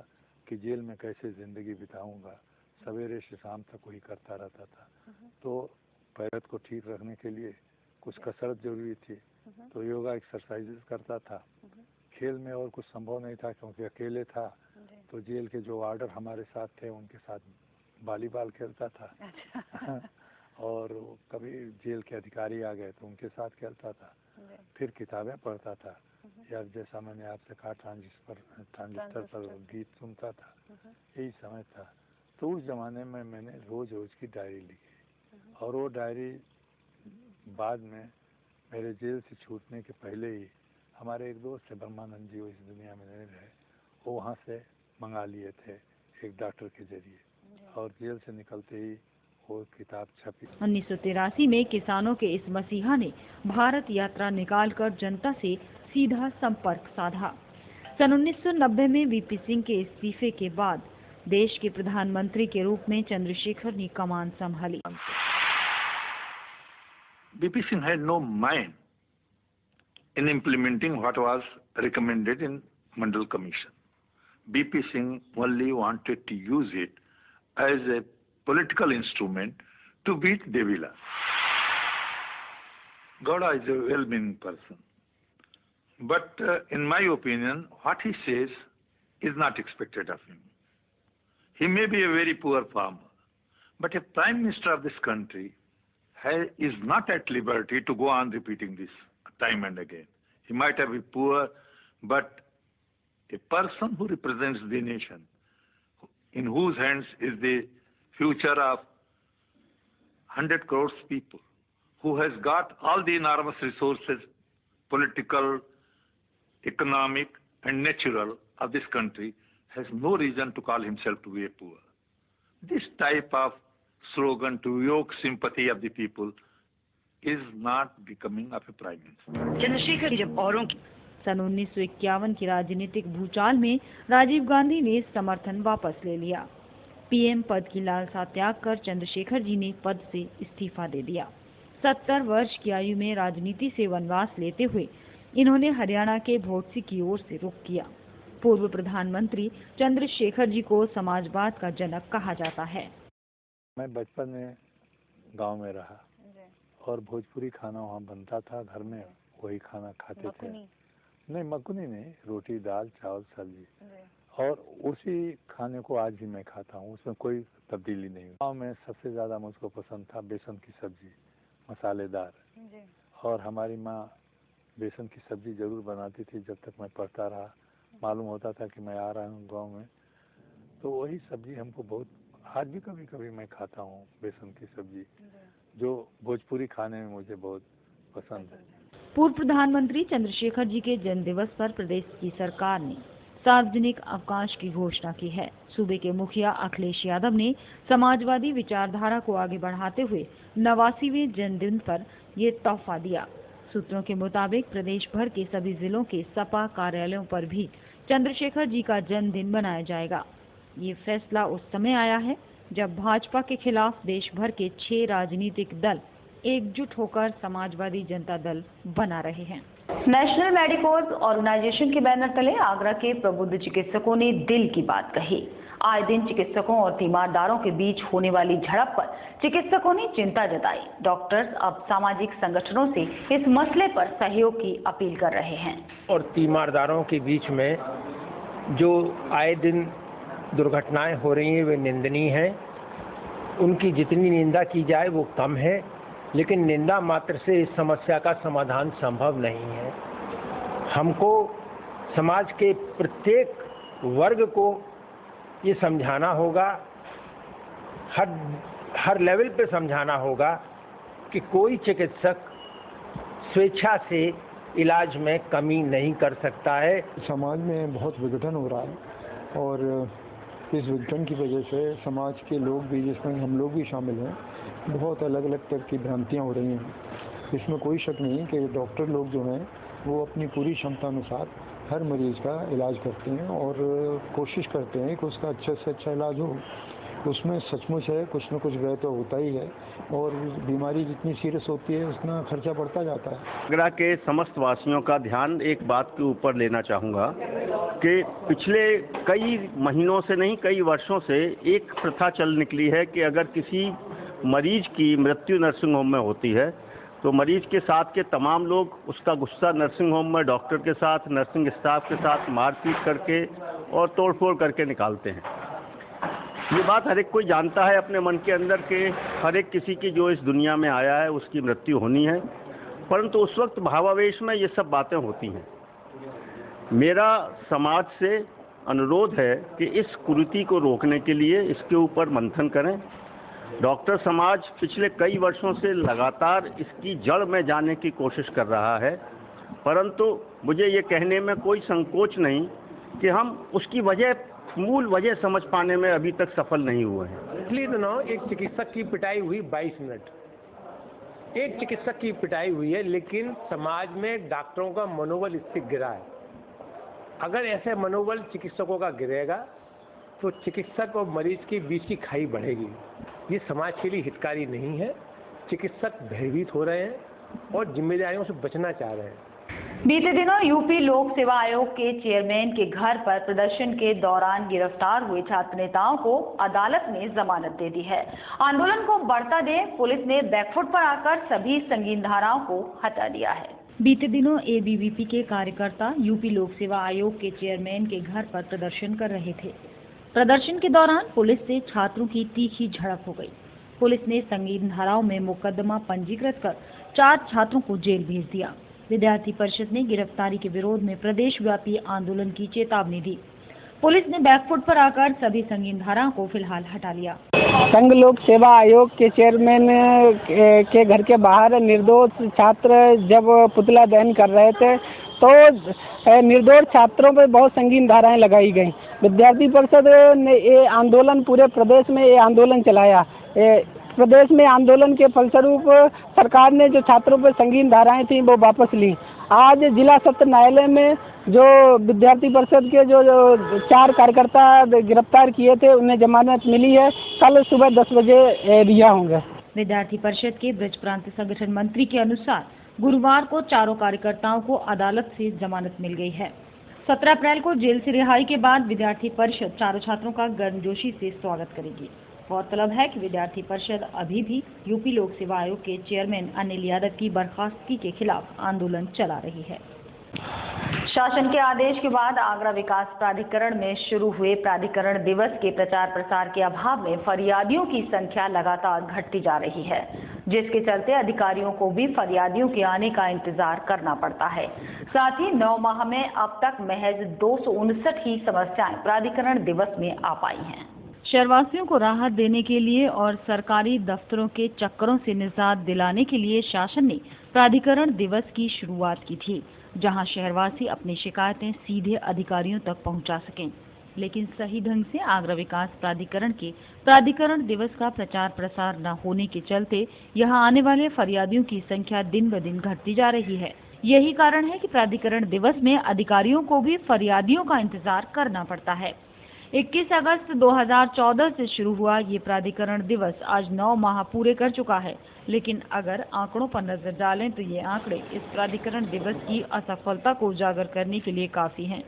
कि जेल में कैसे जिंदगी बिताऊंगा, सवेरे से शाम तक वही करता रहता था। तो सेहत को ठीक रखने के लिए कुछ कसरत जरूरी थी, तो योगा एक्सरसाइजेस करता था। खेल में और कुछ संभव नहीं था क्योंकि अकेले था, तो जेल के जो वार्डर हमारे साथ थे उनके साथ वॉलीबॉल खेलता था। और कभी जेल के अधिकारी आ गए तो उनके साथ खेलता था। फिर किताबें पढ़ता था, या जैसा मैंने आपसे कहा ट्रांजिस्टर पर गीत सुनता था। यही समय था। तो उस ज़माने में मैंने रोज़ की डायरी लिखी, और वो डायरी बाद में मेरे जेल से छूटने के पहले ही हमारे एक दोस्त थे, ब्रह्मानंद जी, वो इस दुनिया में नहीं रहे, वो वहाँ से मंगा लिए थे एक डॉक्टर के जरिए, और जेल से निकलते ही वो किताब छपी। 1983 में किसानों के इस मसीहा ने भारत यात्रा निकालकर जनता से सीधा संपर्क साधा। सन 1990 में वीपी सिंह के इस्तीफे के बाद देश के प्रधानमंत्री के रूप में चंद्रशेखर ने कमान संभाली। VP Singh had no mind in implementing what was recommended in Mandal Commission. VP Singh only wanted to use it as a political instrument to beat Devila. Gowda is a well-meaning person, but in my opinion, what he says is not expected of him. He may be a very poor farmer, but a Prime Minister of this country is not at liberty to go on repeating this time and again. He might have been poor, but a person who represents the nation, in whose hands is the future of 100 crores people, who has got all the enormous resources, political, economic, and natural of this country, has no reason to call himself to be a poor. This type of slogan to evoke sympathy of the people is not becoming of a prime minister. Chandrashekhar जब औरों की सन 1951 की राजनीतिक भूचाल में राजीव गांधी ने समर्थन वापस ले लिया। पीएम पद की लालसा त्याग कर चंद्रशेखर जी ने पद से इस्तीफा दे दिया। 70 वर्ष की आयु में राजनीति से वनवास लेते हुए इन्होंने हरियाणा के भोटसी की ओर से रुख किया। पूर्व प्रधानमंत्री चंद्रशेखर जी को समाजवाद का जनक कहा जाता है। मैं बचपन में गांव में रहा, और भोजपुरी खाना वहाँ बनता था, घर में वही खाना खाते थे। नहीं, मकुनी नहीं, रोटी दाल चावल सब्जी, और उसी खाने को आज भी मैं खाता हूँ, उसमें कोई तब्दीली नहीं। गाँव में सबसे ज़्यादा मुझको पसंद था बेसन की सब्जी, मसालेदार, और हमारी माँ बेसन की सब्जी ज़रूर बनाती थी। जब तक मैं पढ़ता रहा, मालूम होता था कि मैं आ रहा हूँ गाँव में, तो वही सब्जी हमको बहुत, आज भी कभी कभी मैं खाता हूँ बेसन की सब्जी, जो भोजपुरी खाने में मुझे बहुत पसंद है। पूर्व प्रधानमंत्री चंद्रशेखर जी के जन्म दिवस पर प्रदेश की सरकार ने सार्वजनिक अवकाश की घोषणा की है। सूबे के मुखिया अखिलेश यादव ने समाजवादी विचारधारा को आगे बढ़ाते हुए 89वें जन्मदिन पर ये तोहफा दिया। सूत्रों के मुताबिक प्रदेश भर के सभी जिलों के सपा कार्यालयों पर भी चंद्रशेखर जी का जन्मदिन मनाया जाएगा। ये फैसला उस समय आया है जब भाजपा के खिलाफ देश भर के 6 राजनीतिक दल एकजुट होकर समाजवादी जनता दल बना रहे हैं। नेशनल मेडिकोज ऑर्गेनाइजेशन के बैनर तले आगरा के प्रबुद्ध चिकित्सकों ने दिल की बात कही। आए दिन चिकित्सकों और तीमारदारों के बीच होने वाली झड़प पर चिकित्सकों ने चिंता जताई। डॉक्टर्स अब सामाजिक संगठनों से इस मसले पर सहयोग की अपील कर रहे हैं। और तीमारदारों के बीच में जो आए दिन दुर्घटनाएं हो रही हैं वे निंदनीय हैं। उनकी जितनी निंदा की जाए वो कम है, लेकिन निंदा मात्र से इस समस्या का समाधान संभव नहीं है। हमको समाज के प्रत्येक वर्ग को ये समझाना होगा, हर लेवल पे समझाना होगा कि कोई चिकित्सक स्वेच्छा से इलाज में कमी नहीं कर सकता है। समाज में बहुत विघटन हो रहा है और इस विघटन की वजह से समाज के लोग भी, जिसमें हम लोग भी शामिल हैं, बहुत अलग अलग तरह की भ्रांतियाँ हो रही हैं। इसमें कोई शक नहीं कि डॉक्टर लोग जो हैं वो अपनी पूरी क्षमता अनुसार हर मरीज़ का इलाज करते हैं और कोशिश करते हैं कि उसका अच्छे से अच्छा इलाज हो। उसमें सचमुच है कुछ न कुछ व्यय तो होता ही है और बीमारी जितनी सीरियस होती है उतना खर्चा बढ़ता जाता है। आगरा के समस्त वासियों का ध्यान एक बात के ऊपर लेना चाहूँगा कि पिछले कई महीनों से नहीं, कई वर्षों से एक प्रथा चल निकली है कि अगर किसी मरीज की मृत्यु नर्सिंग होम में होती है तो मरीज के साथ के तमाम लोग उसका गुस्सा नर्सिंग होम में डॉक्टर के साथ, नर्सिंग स्टाफ के साथ मारपीट करके और तोड़फोड़ करके निकालते हैं। ये बात हर एक कोई जानता है अपने मन के अंदर के हर एक किसी की जो इस दुनिया में आया है उसकी मृत्यु होनी है, परंतु उस वक्त भावावेश में ये सब बातें होती हैं। मेरा समाज से अनुरोध है कि इस कुरीति को रोकने के लिए इसके ऊपर मंथन करें। डॉक्टर समाज पिछले कई वर्षों से लगातार इसकी जड़ में जाने की कोशिश कर रहा है, परंतु मुझे ये कहने में कोई संकोच नहीं कि हम उसकी मूल वजह समझ पाने में अभी तक सफल नहीं हुए हैं। पिछले दिनों एक चिकित्सक की पिटाई हुई 22 मिनट। एक चिकित्सक की पिटाई हुई है, लेकिन समाज में डॉक्टरों का मनोबल इससे गिरा है। अगर ऐसे मनोबल चिकित्सकों का गिरेगा तो चिकित्सक और मरीज के बीच की खाई बढ़ेगी। ये समाज के लिए हितकारी नहीं है। चिकित्सक भयभीत हो रहे हैं और जिम्मेदारियों से बचना चाह रहे हैं। बीते दिनों यूपी लोक सेवा आयोग के चेयरमैन के घर पर प्रदर्शन के दौरान गिरफ्तार हुए छात्र नेताओं को अदालत ने जमानत दे दी है। आंदोलन को बढ़ता देख पुलिस ने बैकफुट पर आकर सभी संगीन धाराओं को हटा दिया है। बीते दिनों एबीवीपी के कार्यकर्ता यूपी लोक सेवा आयोग के चेयरमैन के घर पर प्रदर्शन कर रहे थे। प्रदर्शन के दौरान पुलिस से छात्रों की तीखी झड़प हो गई। पुलिस ने संगीन धाराओं में मुकदमा पंजीकृत कर 4 छात्रों को जेल भेज दिया। विद्यार्थी परिषद ने गिरफ्तारी के विरोध में प्रदेश व्यापी आंदोलन की चेतावनी दी। पुलिस ने बैकफुट पर आकर सभी संगीन धाराओं को फिलहाल हटा लिया। संघ लोक सेवा आयोग के चेयरमैन के घर के बाहर निर्दोष छात्र जब पुतला दहन कर रहे थे तो निर्दोष छात्रों पर बहुत संगीन धाराएं लगाई गई। विद्यार्थी परिषद ने ये आंदोलन पूरे प्रदेश में ये आंदोलन चलाया। प्रदेश में आंदोलन के फलस्वरूप सरकार ने जो छात्रों पर संगीन धाराएं थी वो वापस ली। आज जिला सत्र न्यायालय में जो विद्यार्थी परिषद के जो 4 कार्यकर्ता गिरफ्तार किए थे उन्हें जमानत मिली है। कल सुबह 10 बजे रिहा होंगे। विद्यार्थी परिषद के ब्रज प्रांत संगठन मंत्री के अनुसार गुरुवार को चारों कार्यकर्ताओं को अदालत से जमानत मिल गई है। 17 अप्रैल को जेल से रिहाई के बाद विद्यार्थी परिषद चारों छात्रों का गर्मजोशी से स्वागत करेगी। गौरतलब है कि विद्यार्थी परिषद अभी भी यूपी लोक सेवा आयोग के चेयरमैन अनिल यादव की बर्खास्तगी के खिलाफ आंदोलन चला रही है। शासन के आदेश के बाद आगरा विकास प्राधिकरण में शुरू हुए प्राधिकरण दिवस के प्रचार प्रसार के अभाव में फरियादियों की संख्या लगातार घटती जा रही है, जिसके चलते अधिकारियों को भी फरियादियों के आने का इंतजार करना पड़ता है। साथ ही 9 माह में अब तक महज 259 ही समस्याएं प्राधिकरण दिवस में आ पाई हैं। शहरवासियों को राहत देने के लिए और सरकारी दफ्तरों के चक्करों से निजात दिलाने के लिए शासन ने प्राधिकरण दिवस की शुरुआत की थी, जहां शहरवासी अपनी शिकायतें सीधे अधिकारियों तक पहुंचा सकें। लेकिन सही ढंग से आगरा विकास प्राधिकरण के प्राधिकरण दिवस का प्रचार प्रसार न होने के चलते यहां आने वाले फरियादियों की संख्या दिन ब दिन घटती जा रही है। यही कारण है कि प्राधिकरण दिवस में अधिकारियों को भी फरियादियों का इंतजार करना पड़ता है। 21 अगस्त 2014 से शुरू हुआ ये प्राधिकरण दिवस आज 9 माह पूरे कर चुका है, लेकिन अगर आंकड़ों पर नजर डालें तो ये आंकड़े इस प्राधिकरण दिवस की असफलता को उजागर करने के लिए काफी हैं।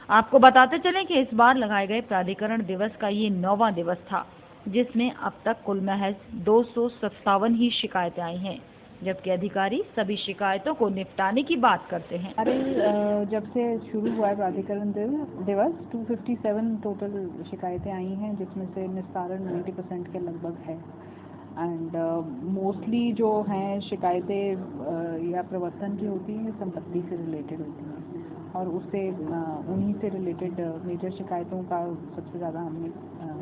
आपको बताते चलें कि इस बार लगाए गए प्राधिकरण दिवस का ये 9वां दिवस था, जिसमें अब तक कुल महज 257 ही शिकायतें आई हैं, जबकि अधिकारी सभी शिकायतों को निपटाने की बात करते हैं। अरे जब से शुरू हुआ है प्राधिकरण दिवस 257 टोटल शिकायतें आई हैं, जिसमें से निस्तारण 90% के लगभग है। एंड मोस्टली जो हैं शिकायतें या प्रवर्तन की होती हैं, संपत्ति से रिलेटेड होती हैं, और उससे उन्हीं से रिलेटेड मेजर शिकायतों का सबसे ज़्यादा हमने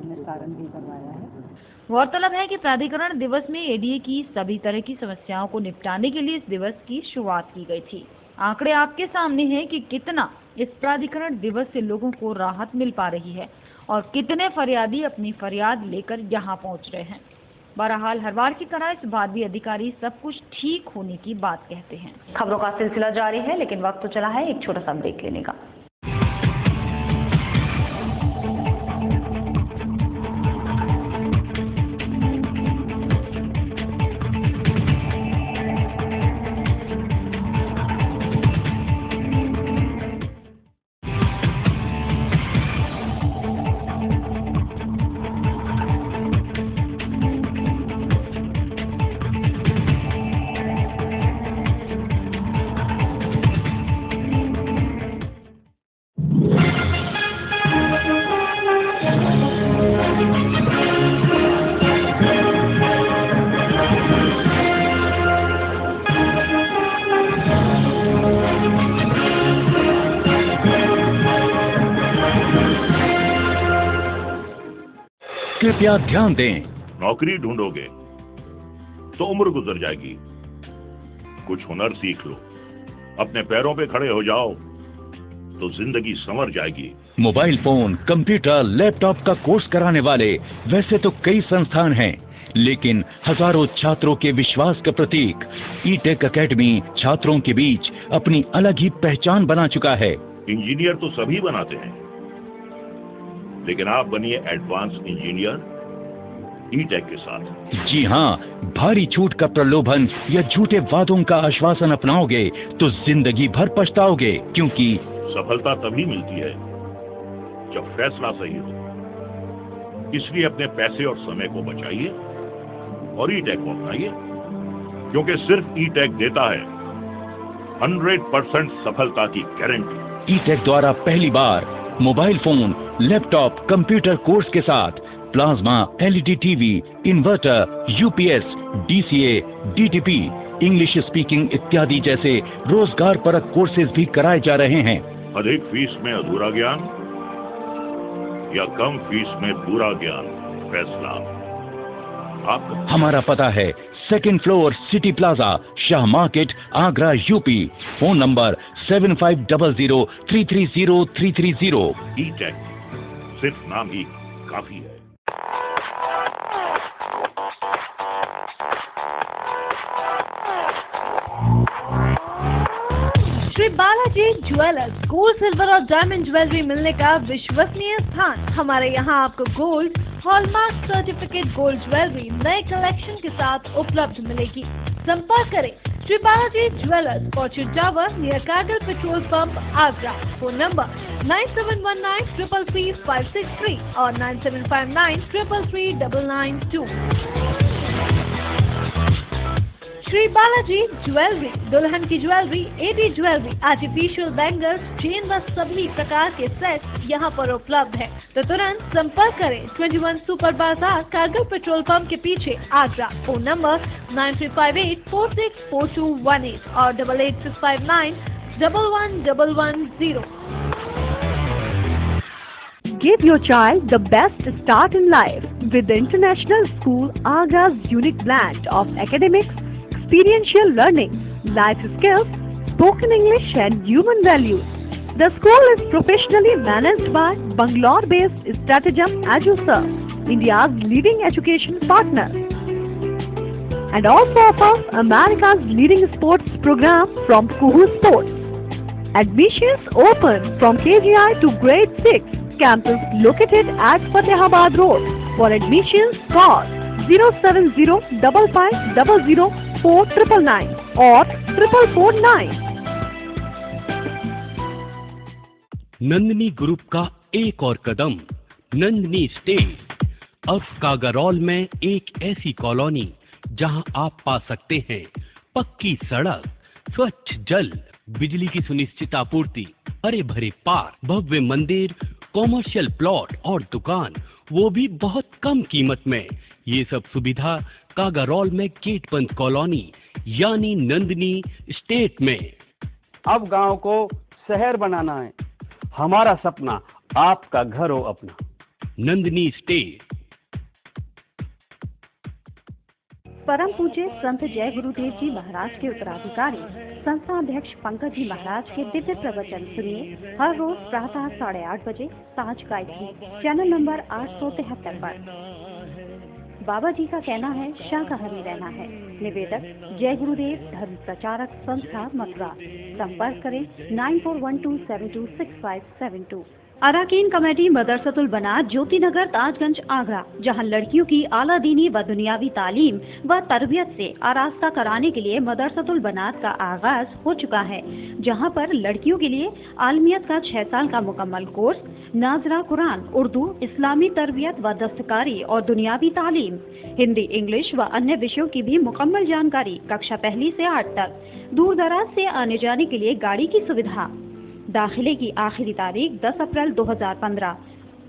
निस्तारण भी करवाया है। गौरतलब है कि प्राधिकरण दिवस में एडीए की सभी तरह की समस्याओं को निपटाने के लिए इस दिवस की शुरुआत की गई थी। आंकड़े आपके सामने हैं कि कितना इस प्राधिकरण दिवस से लोगों को राहत मिल पा रही है और कितने फरियादी अपनी फरियाद लेकर यहाँ पहुँच रहे हैं। बहरहाल हर बार की तरह इस बार भी अधिकारी सब कुछ ठीक होने की बात कहते हैं। खबरों का सिलसिला जारी है, लेकिन वक्त तो चला है एक छोटा सा ब्रेक लेने का। कृपया ध्यान दें, नौकरी ढूंढोगे तो उम्र गुजर जाएगी। कुछ हुनर सीख लो, अपने पैरों पे खड़े हो जाओ तो जिंदगी संवर जाएगी। मोबाइल फोन, कंप्यूटर, लैपटॉप का कोर्स कराने वाले वैसे तो कई संस्थान हैं, लेकिन हजारों छात्रों के विश्वास का प्रतीक ई-टेक एकेडमी छात्रों के बीच अपनी अलग ही पहचान बना चुका है। इंजीनियर तो सभी बनाते हैं, लेकिन आप बनिए एडवांस इंजीनियर ई-टेक के साथ। जी हाँ, भारी छूट का प्रलोभन या झूठे वादों का आश्वासन अपनाओगे तो जिंदगी भर पछताओगे, क्योंकि सफलता तभी मिलती है जब फैसला सही हो। इसलिए अपने पैसे और समय को बचाइए और ई-टेक को अपनाइए, क्योंकि सिर्फ ई-टेक देता है 100% सफलता की गारंटी। ई-टेक द्वारा पहली बार mobile phone, laptop, computer course के साथ plasma, LED TV, inverter, UPS, DCA, DTP, English speaking इत्यादि जैसे रोजगार परक कोर्सेज भी कराए जा रहे हैं। अधिक फीस में अधूरा ज्ञान या कम फीस में पूरा ज्ञान, फैसला आपका। हमारा पता है 2nd floor city plaza, Shah market, Agra, UP. Phone number 7500330330। E-Tech सिर्फ नाम ही काफी है। Shri Balaji jewellers, gold, silver और डायमंड ज्वेलरी मिलने का विश्वसनीय स्थान। हमारे यहाँ आपको gold, hallmark certificate gold jewellery नए कलेक्शन के साथ उपलब्ध मिलेगी। संपर्क करें Shri Balaji jewellers, Fortune tower near Kargil petrol pump, Agra. Phone number 9719333563 और 9759333992। श्री बालाजी ज्वेलरी, दुल्हन की jewellery, AD jewellery, artificial bangles, chain व सभी प्रकार के सेट यहाँ पर उपलब्ध है, तो तुरंत संपर्क करें। 21 सुपर बाजार, कारगिल पेट्रोल पंप के पीछे, आगरा। फोन नंबर 9358464218 और 8865911110। Give your child the best start in life with the International School Agra's unique blend of academics, experiential learning, life skills, spoken English and human values. The school is professionally managed by Bangalore-based Stratagem EduServe, India's leading education partner, and also offers America's leading sports program from Kuhu Sports. Admissions open from KGI to grade 6. Campus located at Fatehabad Road. For admissions, call 07055004999 or 4449. Nandini group का एक और कदम, Nandini state. अब कागारौल में एक ऐसी colony जहां आप पा सकते हैं पक्की सड़क, स्वच्छ जल, बिजली की सुनिश्चित आपूर्ति, हरे भरे पार्क, भव्य मंदिर, कॉमर्शियल प्लॉट और दुकान, वो भी बहुत कम कीमत में। ये सब सुविधा कागारौल में गेटबंद कॉलोनी यानी नंदिनी स्टेट में। अब गांव को शहर बनाना है, हमारा सपना आपका घर हो अपना। नंदिनी स्टेट। परम पूज्य संत जय गुरुदेव जी महाराज के उत्तराधिकारी संस्था अध्यक्ष पंकज जी महाराज के दिव्य प्रवचन सुनिए हर रोज प्रातः 8:30 बजे साँझ गायत्री चैनल नंबर 873 पर। बाबा जी का कहना है शाकाहारी रहना है। निवेदक जय गुरुदेव धर्म प्रचारक संस्था मथुरा। संपर्क करें 9412726572। अराकीन कमेटी मदरसतुल बनात ज्योति नगर ताजगंज आगरा, जहां लड़कियों की आला दीनी व दुनियावी तालीम व तरबियत से आरास्ता कराने के लिए मदरसतुल बनात का आगाज हो चुका है, जहां पर लड़कियों के लिए आलमियत का 6 साल का मुकम्मल कोर्स, नाजरा कुरान, उर्दू, इस्लामी तरबियत व दस्तकारी और दुनियावी तालीम, हिंदी, इंग्लिश व अन्य विषयों की भी मुकम्मल जानकारी, कक्षा 1 से 8 तक, दूर दराज से आने जाने के लिए गाड़ी की सुविधा। दाखिले की आखिरी तारीख 10 अप्रैल 2015।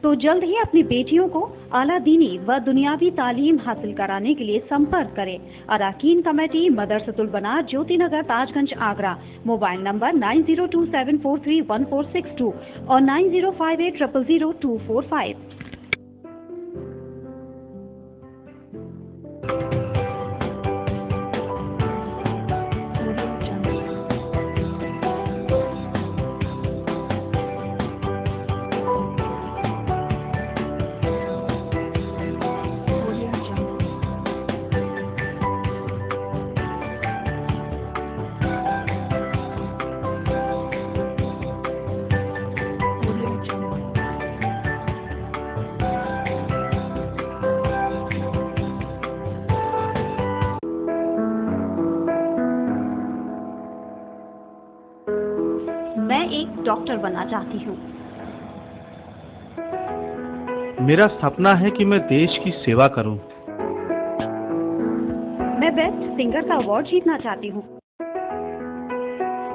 तो जल्द ही अपनी बेटियों को आला दीनी व दुनियावी तालीम हासिल कराने के लिए संपर्क करें। अराकीन कमेटी मदरसतुल बनात ज्योति नगर ताजगंज आगरा। मोबाइल नंबर 9027431462 और 9058000245। डॉक्टर बनना चाहती हूँ। मेरा सपना है कि मैं देश की सेवा करूं। मैं बेस्ट सिंगर का अवार्ड जीतना चाहती हूँ।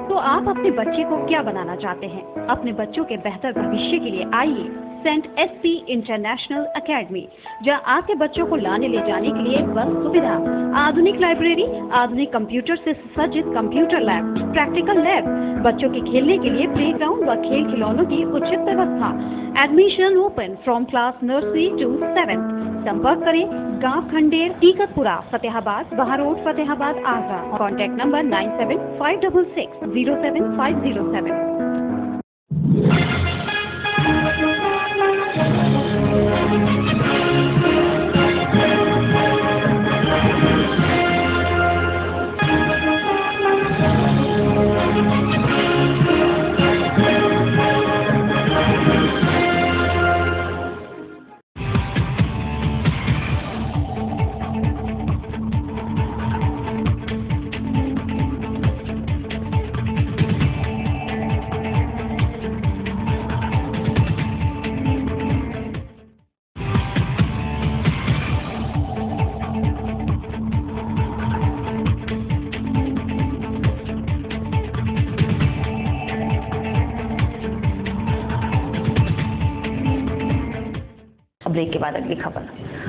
तो आप अपने बच्चे को क्या बनाना चाहते हैं? अपने बच्चों के बेहतर भविष्य के लिए आइए सेंट एसपी इंटरनेशनल एकेडमी, जहां आपके बच्चों को लाने ले जाने के लिए बस सुविधा, आधुनिक लाइब्रेरी, आधुनिक कंप्यूटर से सुसज्जित कंप्यूटर लैब, प्रैक्टिकल लैब, बच्चों के खेलने के लिए प्लेग्राउंड व खेल खिलौनों की उचित व्यवस्था। Admission open from class nursery to 7th। संपर्क करें गांव Khander, Tikatpura, Fatehabad, Bahar road, Fatehabad, Agra. Contact number 9756607507। Break के बाद अगली खबर।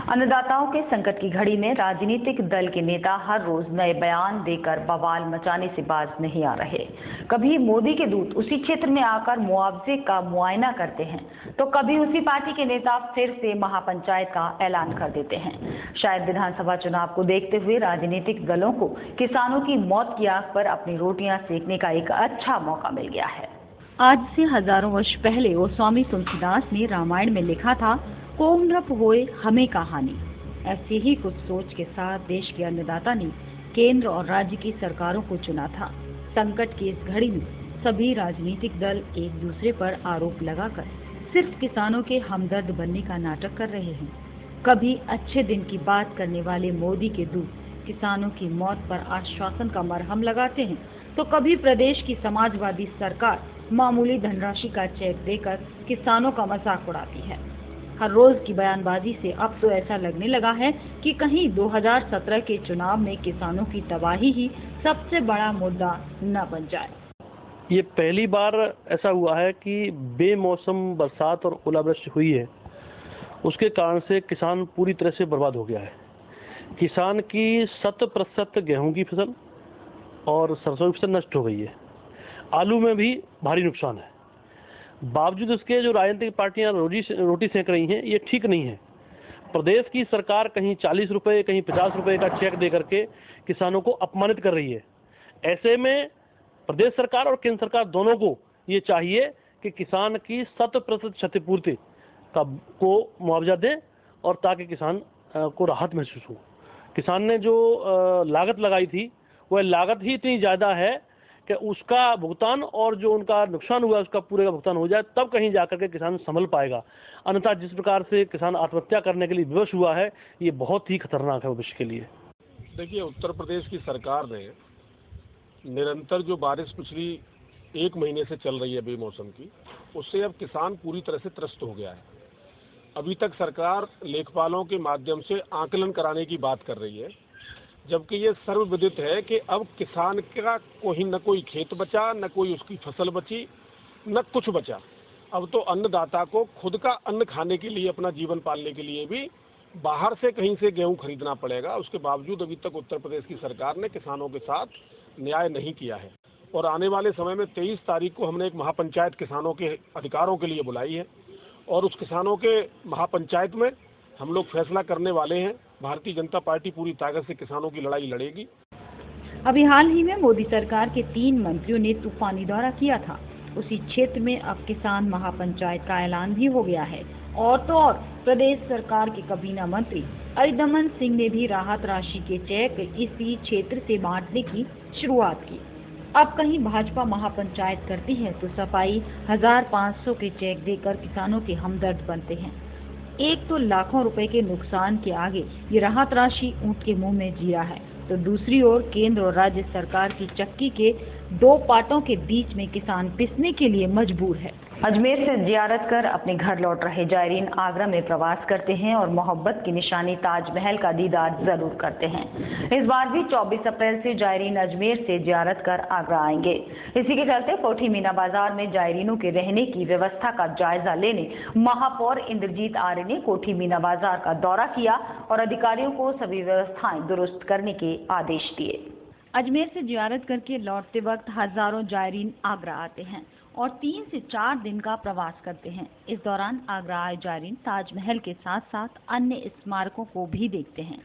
अन्नदाताओं के संकट की घड़ी में राजनीतिक दल के नेता हर रोज नए बयान देकर बवाल मचाने से बाज नहीं आ रहे। कभी मोदी के दूत उसी क्षेत्र में आकर मुआवजे का मुआयना करते हैं, तो कभी उसी पार्टी के नेता फिर से महापंचायत का ऐलान कर देते हैं। शायद विधानसभा चुनाव को देखते हुए राजनीतिक दलों को किसानों की मौत की आग पर अपनी रोटियां सेकने का एक अच्छा मौका मिल गया है। आज से हजारों वर्ष पहले वो स्वामी तुलसीदास ने रामायण में लिखा था, कोम नृप होए हमें कहानी। ऐसे ही कुछ सोच के साथ देश के अन्नदाता ने केंद्र और राज्य की सरकारों को चुना था। संकट की इस घड़ी में सभी राजनीतिक दल एक दूसरे पर आरोप लगाकर सिर्फ किसानों के हमदर्द बनने का नाटक कर रहे हैं। कभी अच्छे दिन की बात करने वाले मोदी के दूत किसानों की मौत पर आश्वासन का मरहम लगाते हैं, तो कभी प्रदेश की समाजवादी सरकार मामूली धनराशि का चेक देकर किसानों का मजाक उड़ाती है। हर रोज की बयानबाजी से अब तो ऐसा लगने लगा है कि कहीं 2017 के चुनाव में किसानों की तबाही ही सबसे बड़ा मुद्दा न बन जाए। ये पहली बार ऐसा हुआ है कि बेमौसम बरसात और ओलावृष्टि हुई है, उसके कारण से किसान पूरी तरह से बर्बाद हो गया है। किसान की 100% गेहूं की फसल और सरसों की फसल नष्ट हो गई है। आलू में भी भारी नुकसान है। बावजूद इसके जो राजनीतिक पार्टियां रोटी सेंक रही हैं, ये ठीक नहीं है। प्रदेश की सरकार कहीं 40 रुपये कहीं 50 रुपये का चेक दे करके किसानों को अपमानित कर रही है। ऐसे में प्रदेश सरकार और केंद्र सरकार दोनों को ये चाहिए कि किसान की 100% क्षतिपूर्ति को मुआवजा दें, और ताकि किसान को राहत महसूस हो। किसान ने जो लागत लगाई थी वह लागत ही इतनी ज़्यादा है कि उसका भुगतान और जो उनका नुकसान हुआ उसका पूरे का भुगतान हो जाए, तब कहीं जाकर के किसान संभल पाएगा। अन्यथा जिस प्रकार से किसान आत्महत्या करने के लिए विवश हुआ है, ये बहुत ही खतरनाक है भविष्य के लिए। देखिए, उत्तर प्रदेश की सरकार ने निरंतर जो बारिश पिछली 1 महीने से चल रही है बेमौसम की, उससे अब किसान पूरी तरह से त्रस्त हो गया है। अभी तक सरकार लेखपालों के माध्यम से आकलन कराने की बात कर रही है, जबकि ये सर्वविदित है कि अब किसान का न कोई खेत बचा, न कोई उसकी फसल बची, न कुछ बचा। अब तो अन्नदाता को खुद का अन्न खाने के लिए, अपना जीवन पालने के लिए भी बाहर से कहीं से गेहूं खरीदना पड़ेगा। उसके बावजूद अभी तक उत्तर प्रदेश की सरकार ने किसानों के साथ न्याय नहीं किया है। और आने वाले समय में 23 तारीख को हमने एक महापंचायत किसानों के अधिकारों के लिए बुलाई है, और उस किसानों के महापंचायत में हम लोग फैसला करने वाले हैं। भारतीय जनता पार्टी पूरी ताकत से किसानों की लड़ाई लड़ेगी। अभी हाल ही में मोदी सरकार के 3 मंत्रियों ने तूफानी दौरा किया था। उसी क्षेत्र में अब किसान महापंचायत का ऐलान भी हो गया है। और तो और प्रदेश सरकार के कबीना मंत्री अरिदमन सिंह ने भी राहत राशि के चेक इसी क्षेत्र से बांटने की शुरुआत की। अब कहीं भाजपा महापंचायत करती है तो सफाई 1500 के चेक देकर किसानों के हमदर्द बनते हैं। एक तो लाखों रुपए के नुकसान के आगे ये राहत राशि ऊंट के मुंह में जीरा है, तो दूसरी ओर केंद्र और राज्य सरकार की चक्की के 2 पाटों के बीच में किसान पिसने के लिए मजबूर है। अजमेर से जियारत कर अपने घर लौट रहे जायरीन आगरा में प्रवास करते हैं और मोहब्बत की निशानी ताजमहल का दीदार जरूर करते हैं। इस बार भी 24 अप्रैल से जायरीन अजमेर से जियारत कर आगरा आएंगे। इसी के चलते कोठी मीना बाजार में जायरीनों के रहने की व्यवस्था का जायजा लेने महापौर इंद्रजीत आर्य ने कोठी मीना बाजार का दौरा किया और अधिकारियों को सभी व्यवस्थाएं दुरुस्त करने के आदेश दिए। अजमेर से जियारत करके लौटते वक्त हजारों जायरीन आगरा आते हैं और 3 से 4 दिन का प्रवास करते हैं। इस दौरान आगरा आए जायरीन ताजमहल के साथ साथ अन्य स्मारकों को भी देखते हैं।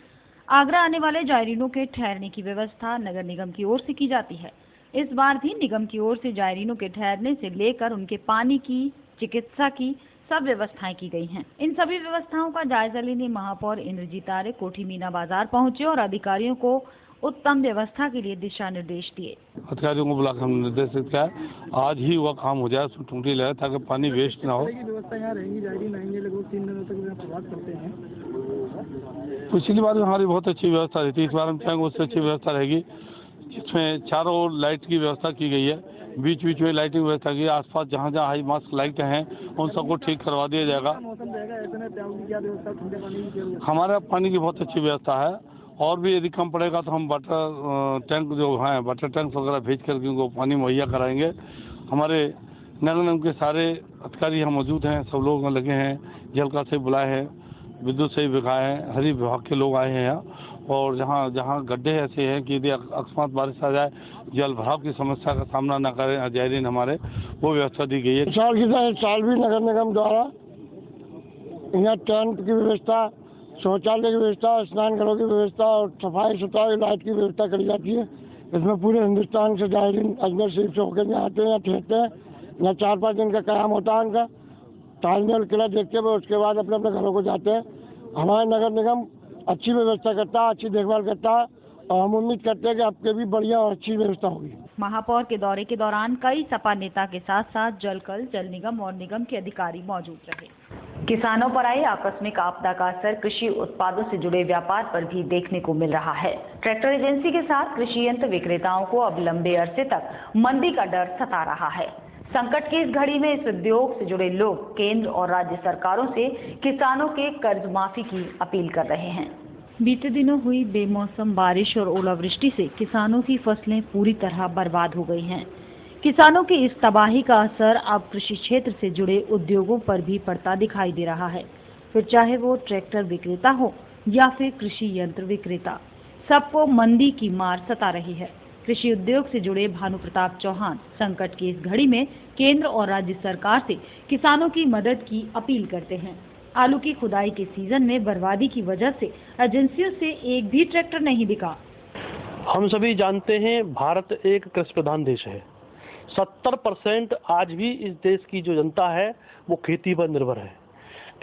आगरा आने वाले जायरीनों के ठहरने की व्यवस्था नगर निगम की ओर से की जाती है। इस बार भी निगम की ओर से जायरीनों के ठहरने से लेकर उनके पानी की, चिकित्सा की सब व्यवस्थाएं की गई हैं। इन सभी व्यवस्थाओं का जायजा लेने महापौर इंद्रजीत आर्य कोठी मीना बाजार पहुंचे और अधिकारियों को उत्तम व्यवस्था के लिए दिशा निर्देश दिए। अधिकारियों को बुलाकर हमने निर्देशित किया आज ही वह काम हो जाए, उसमें टूटी लगे ताकि पानी वेस्ट ना हो। व्यवस्था यहाँ रहेंगी, जायरीन आएंगे, लगभग 3 दिनों तक प्रवास करते हैं। पिछली बार हमारी बहुत अच्छी व्यवस्था रही थी, इस बार हम चाहेंगे उससे अच्छी व्यवस्था रहेगी, जिसमें चारों ओर लाइट की व्यवस्था की गई है, बीच बीच में लाइटिंग व्यवस्था की, आसपास जहाँ जहाँ हाई मास्क लाइट हैं उन सबको ठीक करवा दिया जाएगा। हमारे पानी की बहुत अच्छी व्यवस्था है, और भी यदि कम पड़ेगा तो हम वाटर टैंक जो हैं वाटर टैंक वगैरह भेज करके उनको पानी मुहैया कराएंगे। हमारे नगर निगम के सारे अधिकारी यहाँ मौजूद हैं, सब लोग लगे हैं, जलका से बुलाए हैं, विद्युत से विभाग है, हर विभाग के लोग आए हैं यहाँ। और जहाँ गड्ढे ऐसे हैं कि यदि अकस्मात बारिश आ जाए, जल भराव की समस्या का सामना न करें जायरीन हमारे, वो व्यवस्था दी गई है। साल की तरह साल भी नगर निगम द्वारा यहाँ टेंट की व्यवस्था, शौचालय की व्यवस्था, स्नान घरों की व्यवस्था और सफाई सुथराई लाइट की व्यवस्था करी जाती है। इसमें पूरे हिंदुस्तान से जायरीन अजमेर शरीफ से होकर यहाँ आते हैं, ठहरते हैं। यहाँ 4-5 दिन का क़याम होता है उनका, ताजमहल किला देखते हुए उसके बाद अपने अपने घरों को जाते हैं। हमारा नगर निगम अच्छी व्यवस्था करता है, अच्छी देखभाल करता है और हम उम्मीद करते हैं कि आपके भी बढ़िया और अच्छी व्यवस्था होगी। महापौर के दौरे के दौरान कई सपा नेता के साथ साथ जलकल, जल निगम और निगम के अधिकारी मौजूद रहे। किसानों पर आई आकस्मिक आपदा का असर कृषि उत्पादों से जुड़े व्यापार पर भी देखने को मिल रहा है। ट्रैक्टर एजेंसी के साथ कृषि यंत्र विक्रेताओं को अब लंबे अरसे तक मंदी का डर सता रहा है। संकट की इस घड़ी में इस उद्योग से जुड़े लोग केंद्र और राज्य सरकारों से किसानों के कर्ज माफी की अपील कर रहे हैं। बीते दिनों हुई बेमौसम बारिश और ओलावृष्टि से किसानों की फसलें पूरी तरह बर्बाद हो गई हैं। किसानों की इस तबाही का असर अब कृषि क्षेत्र से जुड़े उद्योगों पर भी पड़ता दिखाई दे रहा है। फिर चाहे वो ट्रैक्टर विक्रेता हो या फिर कृषि यंत्र विक्रेता, सबको मंदी की मार सता रही है। कृषि उद्योग से जुड़े भानु प्रताप चौहान संकट की इस घड़ी में केंद्र और राज्य सरकार से किसानों की मदद की अपील करते हैं। आलू की खुदाई के सीजन में बर्बादी की वजह से एजेंसियों से एक भी ट्रैक्टर नहीं बिका। हम सभी जानते हैं भारत एक कृषि प्रधान देश है। 70% आज भी इस देश की जो जनता है वो खेती पर निर्भर है।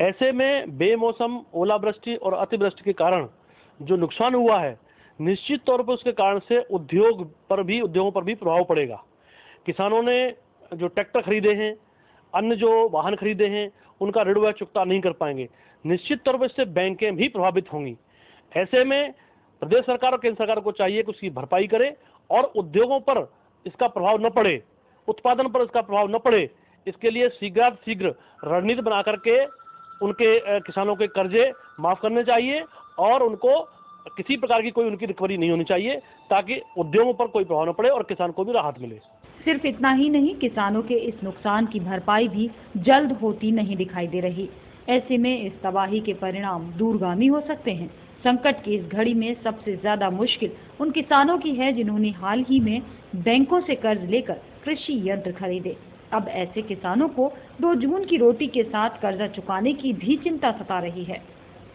ऐसे में बेमौसम ओलावृष्टि और अतिवृष्टि के कारण जो नुकसान हुआ है, निश्चित तौर पर उसके कारण से उद्योगों पर भी प्रभाव पड़ेगा। किसानों ने जो ट्रैक्टर खरीदे हैं, अन्य जो वाहन खरीदे हैं, उनका ऋण वह चुकता नहीं कर पाएंगे। निश्चित तौर पर इससे बैंकें भी प्रभावित होंगी। ऐसे में प्रदेश सरकार और केंद्र सरकार को चाहिए कि उसकी भरपाई करे और उद्योगों पर इसका प्रभाव न पड़े, उत्पादन पर इसका प्रभाव न पड़े, इसके लिए शीघ्र रणनीति बना करके उनके किसानों के कर्जे माफ करने चाहिए और उनको किसी प्रकार की कोई उनकी रिकवरी नहीं होनी चाहिए, ताकि उद्योगों पर कोई प्रभाव न पड़े और किसान को भी राहत मिले। सिर्फ इतना ही नहीं, किसानों के इस नुकसान की भरपाई भी जल्द होती नहीं दिखाई दे रही। ऐसे में इस तबाही के परिणाम दूरगामी हो सकते हैं। संकट की इस घड़ी में सबसे ज्यादा मुश्किल उन किसानों की है जिन्होंने हाल ही में बैंकों से कर्ज लेकर कृषि यंत्र खरीदे। अब ऐसे किसानों को 2 जून की रोटी के साथ कर्जा चुकाने की भी चिंता सता रही है।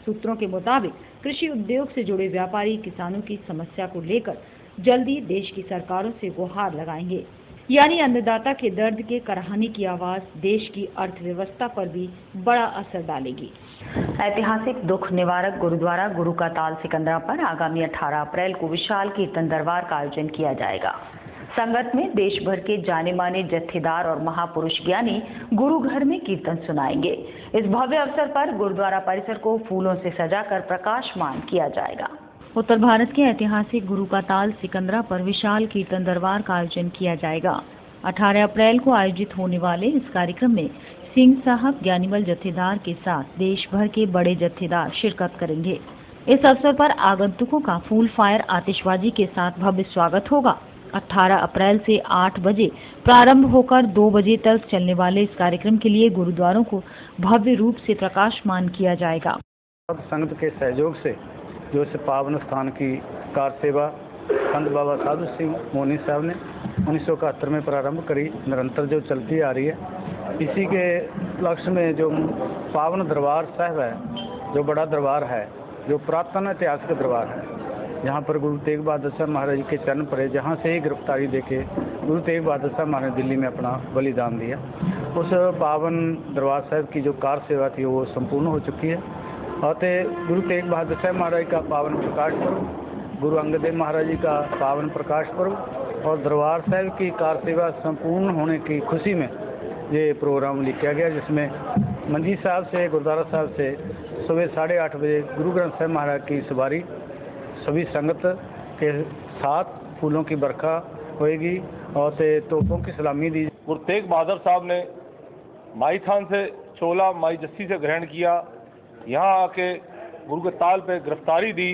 सूत्रों के मुताबिक कृषि उद्योग से जुड़े व्यापारी किसानों की समस्या को लेकर जल्दी देश की सरकारों से गुहार लगाएंगे, यानी अन्नदाता के दर्द के कराहने की आवाज देश की अर्थव्यवस्था पर भी बड़ा असर डालेगी। ऐतिहासिक दुख निवारक गुरुद्वारा गुरु का ताल सिकंदरा पर आगामी 18 अप्रैल को विशाल कीर्तन दरबार का आयोजन किया जाएगा। संगत में देश भर के जाने माने जत्थेदार और महापुरुष ज्ञानी गुरु घर में कीर्तन सुनाएंगे। इस भव्य अवसर पर गुरुद्वारा परिसर को फूलों से सजाकर प्रकाशमान किया जाएगा। उत्तर भारत के ऐतिहासिक गुरु का ताल सिकंदरा पर विशाल कीर्तन दरबार का आयोजन किया जाएगा। 18 अप्रैल को आयोजित होने वाले इस कार्यक्रम में सिंह साहब ज्ञानीमल जत्थेदार के साथ देश भर के बड़े जत्थेदार शिरकत करेंगे। इस अवसर पर आगंतुकों का फूल फायर आतिशबाजी के साथ भव्य स्वागत होगा। 18 अप्रैल से 8 बजे प्रारंभ होकर 2 बजे तक चलने वाले इस कार्यक्रम के लिए गुरुद्वारों को भव्य रूप से प्रकाशमान किया जाएगा। संगत के सहयोग से जो इस पावन स्थान की कार सेवा संत बाबा साधु सिंह मोनी साहब ने 1971 में प्रारंभ करी, निरंतर जो चलती आ रही है। इसी के लक्ष्य में जो पावन दरबार साहब है, जो बड़ा दरबार है, जो पुरातन ऐतिहासिक दरबार है, जहाँ पर गुरु तेग बहादुर साहब महाराज के चरण पड़े, जहाँ से ही गिरफ्तारी देके गुरु तेग बहादुर साहब महाराज दिल्ली में अपना बलिदान दिया। उस पावन दरबार साहब की जो कार सेवा थी वो संपूर्ण हो चुकी है। और गुरु तेग बहादुर साहब महाराज का पावन प्रकाश पर्व, गुरु अंगद देव महाराज जी का पावन प्रकाश पर्व और दरबार साहब की कार सेवा संपूर्ण होने की खुशी में ये प्रोग्राम लिखा गया, जिसमें मंजी साहब से गुरुद्वारा साहब से सुबह 8:30 बजे गुरु ग्रंथ साहब महाराज की सवारी सभी संगत के साथ फूलों की बरखा होएगी और तोपों की सलामी दी। गुरु तेग बहादुर साहब ने माई थान से चोला माई जस्सी से ग्रहण किया, यहाँ आके गुरु के ताल पे गिरफ्तारी दी,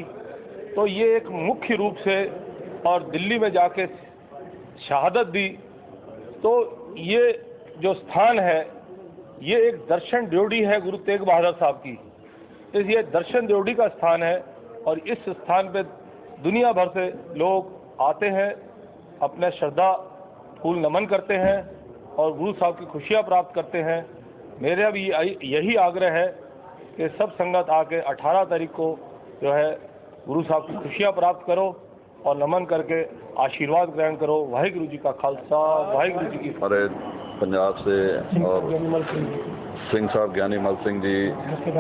तो ये एक मुख्य रूप से और दिल्ली में जाके शहादत दी। तो ये जो स्थान है ये एक दर्शन ड्योढ़ी है गुरु तेग बहादुर साहब की। ये दर्शन द्रोड़ी का स्थान है और इस स्थान पे दुनिया भर से लोग आते हैं, अपने श्रद्धा फूल नमन करते हैं और गुरु साहब की खुशियाँ प्राप्त करते हैं। मेरा भी यही आग्रह है कि सब संगत आके 18 तारीख को जो है गुरु साहब की खुशियाँ प्राप्त करो और नमन करके आशीर्वाद ग्रहण करो। वाहिगुरु जी का खालसा, वाहिगुरु जी की। हमारे पंजाब से और सिंह साहब, ज्ञानी मल सिंह जी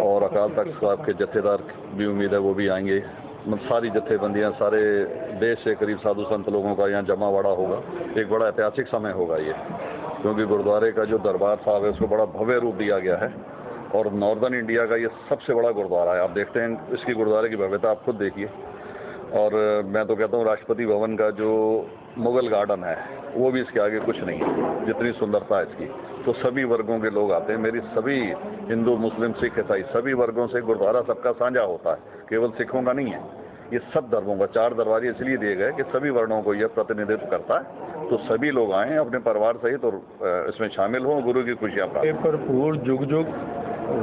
और अकाल तख्त साहब के जत्थेदार भी उम्मीद है वो भी आएंगे। सारी जत्थेबंदियां, सारे देश से करीब साधु संत लोगों का यहाँ जमावड़ा होगा। एक बड़ा ऐतिहासिक समय होगा ये, क्योंकि गुरुद्वारे का जो दरबार साहब है उसको बड़ा भव्य रूप दिया गया है और नॉर्दर्न इंडिया का ये सबसे बड़ा गुरुद्वारा है। आप देखते हैं इसकी गुरुद्वारे की भव्यता, आप खुद देखिए। और मैं तो कहता हूँ राष्ट्रपति भवन का जो मुगल गार्डन है वो भी इसके आगे कुछ नहीं है, जितनी सुंदरता है इसकी। तो सभी वर्गों के लोग आते हैं। मेरी सभी हिंदू, मुस्लिम, सिख, ईसाई सभी वर्गों से गुरुद्वारा सबका साझा होता है, केवल सिखों का नहीं है। ये सब धर्मों का 4 दरवाजे इसलिए दिए गए कि सभी वर्णों को यह प्रतिनिधित्व करता है। तो सभी लोग आए अपने परिवार सहित और इसमें शामिल हों, गुरु की खुशियाँ प्राप्त। भरपूर जुग जुग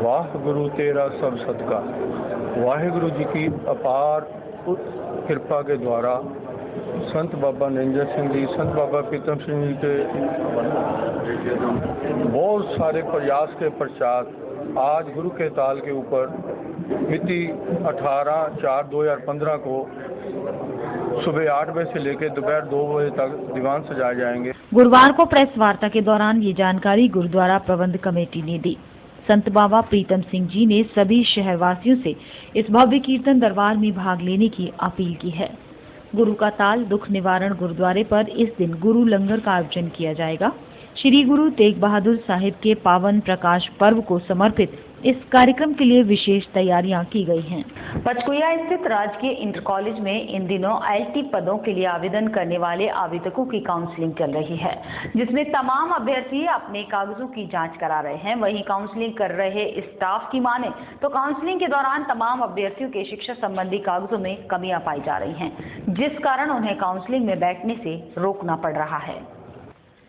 वाह गुरु तेरा सब सदका। वाहिगुरु जी की अपार कृपा के द्वारा संत बाबा निरंजन सिंह जी, संत बाबा प्रीतम सिंह जी के बहुत सारे प्रयास के पश्चात आज गुरु के ताल के ऊपर मिति 18/4/2015 को सुबह 8 बजे से लेकर दोपहर 2 बजे तक दीवान सजाए जाएंगे। गुरुवार को प्रेस वार्ता के दौरान ये जानकारी गुरुद्वारा प्रबंध कमेटी ने दी। संत बाबा प्रीतम सिंह जी ने सभी शहरवासियों से इस भव्य कीर्तन दरबार में भाग लेने की अपील की है। गुरु का ताल दुख निवारण गुरुद्वारे पर इस दिन गुरु लंगर का आयोजन किया जाएगा। श्री गुरु तेग बहादुर साहिब के पावन प्रकाश पर्व को समर्पित इस कार्यक्रम के लिए विशेष तैयारियां की गई हैं। पचकुया स्थित राजकीय इंटर कॉलेज में इन दिनों एलटी पदों के लिए आवेदन करने वाले आवेदकों की काउंसलिंग चल रही है, जिसमें तमाम अभ्यर्थी अपने कागजों की जांच करा रहे हैं। वहीं काउंसलिंग कर रहे स्टाफ की माने तो काउंसलिंग के दौरान तमाम अभ्यर्थियों के शिक्षा संबंधी कागजों में कमियां पाई जा रही हैं, जिस कारण उन्हें काउंसलिंग में बैठने से रोकना पड़ रहा है।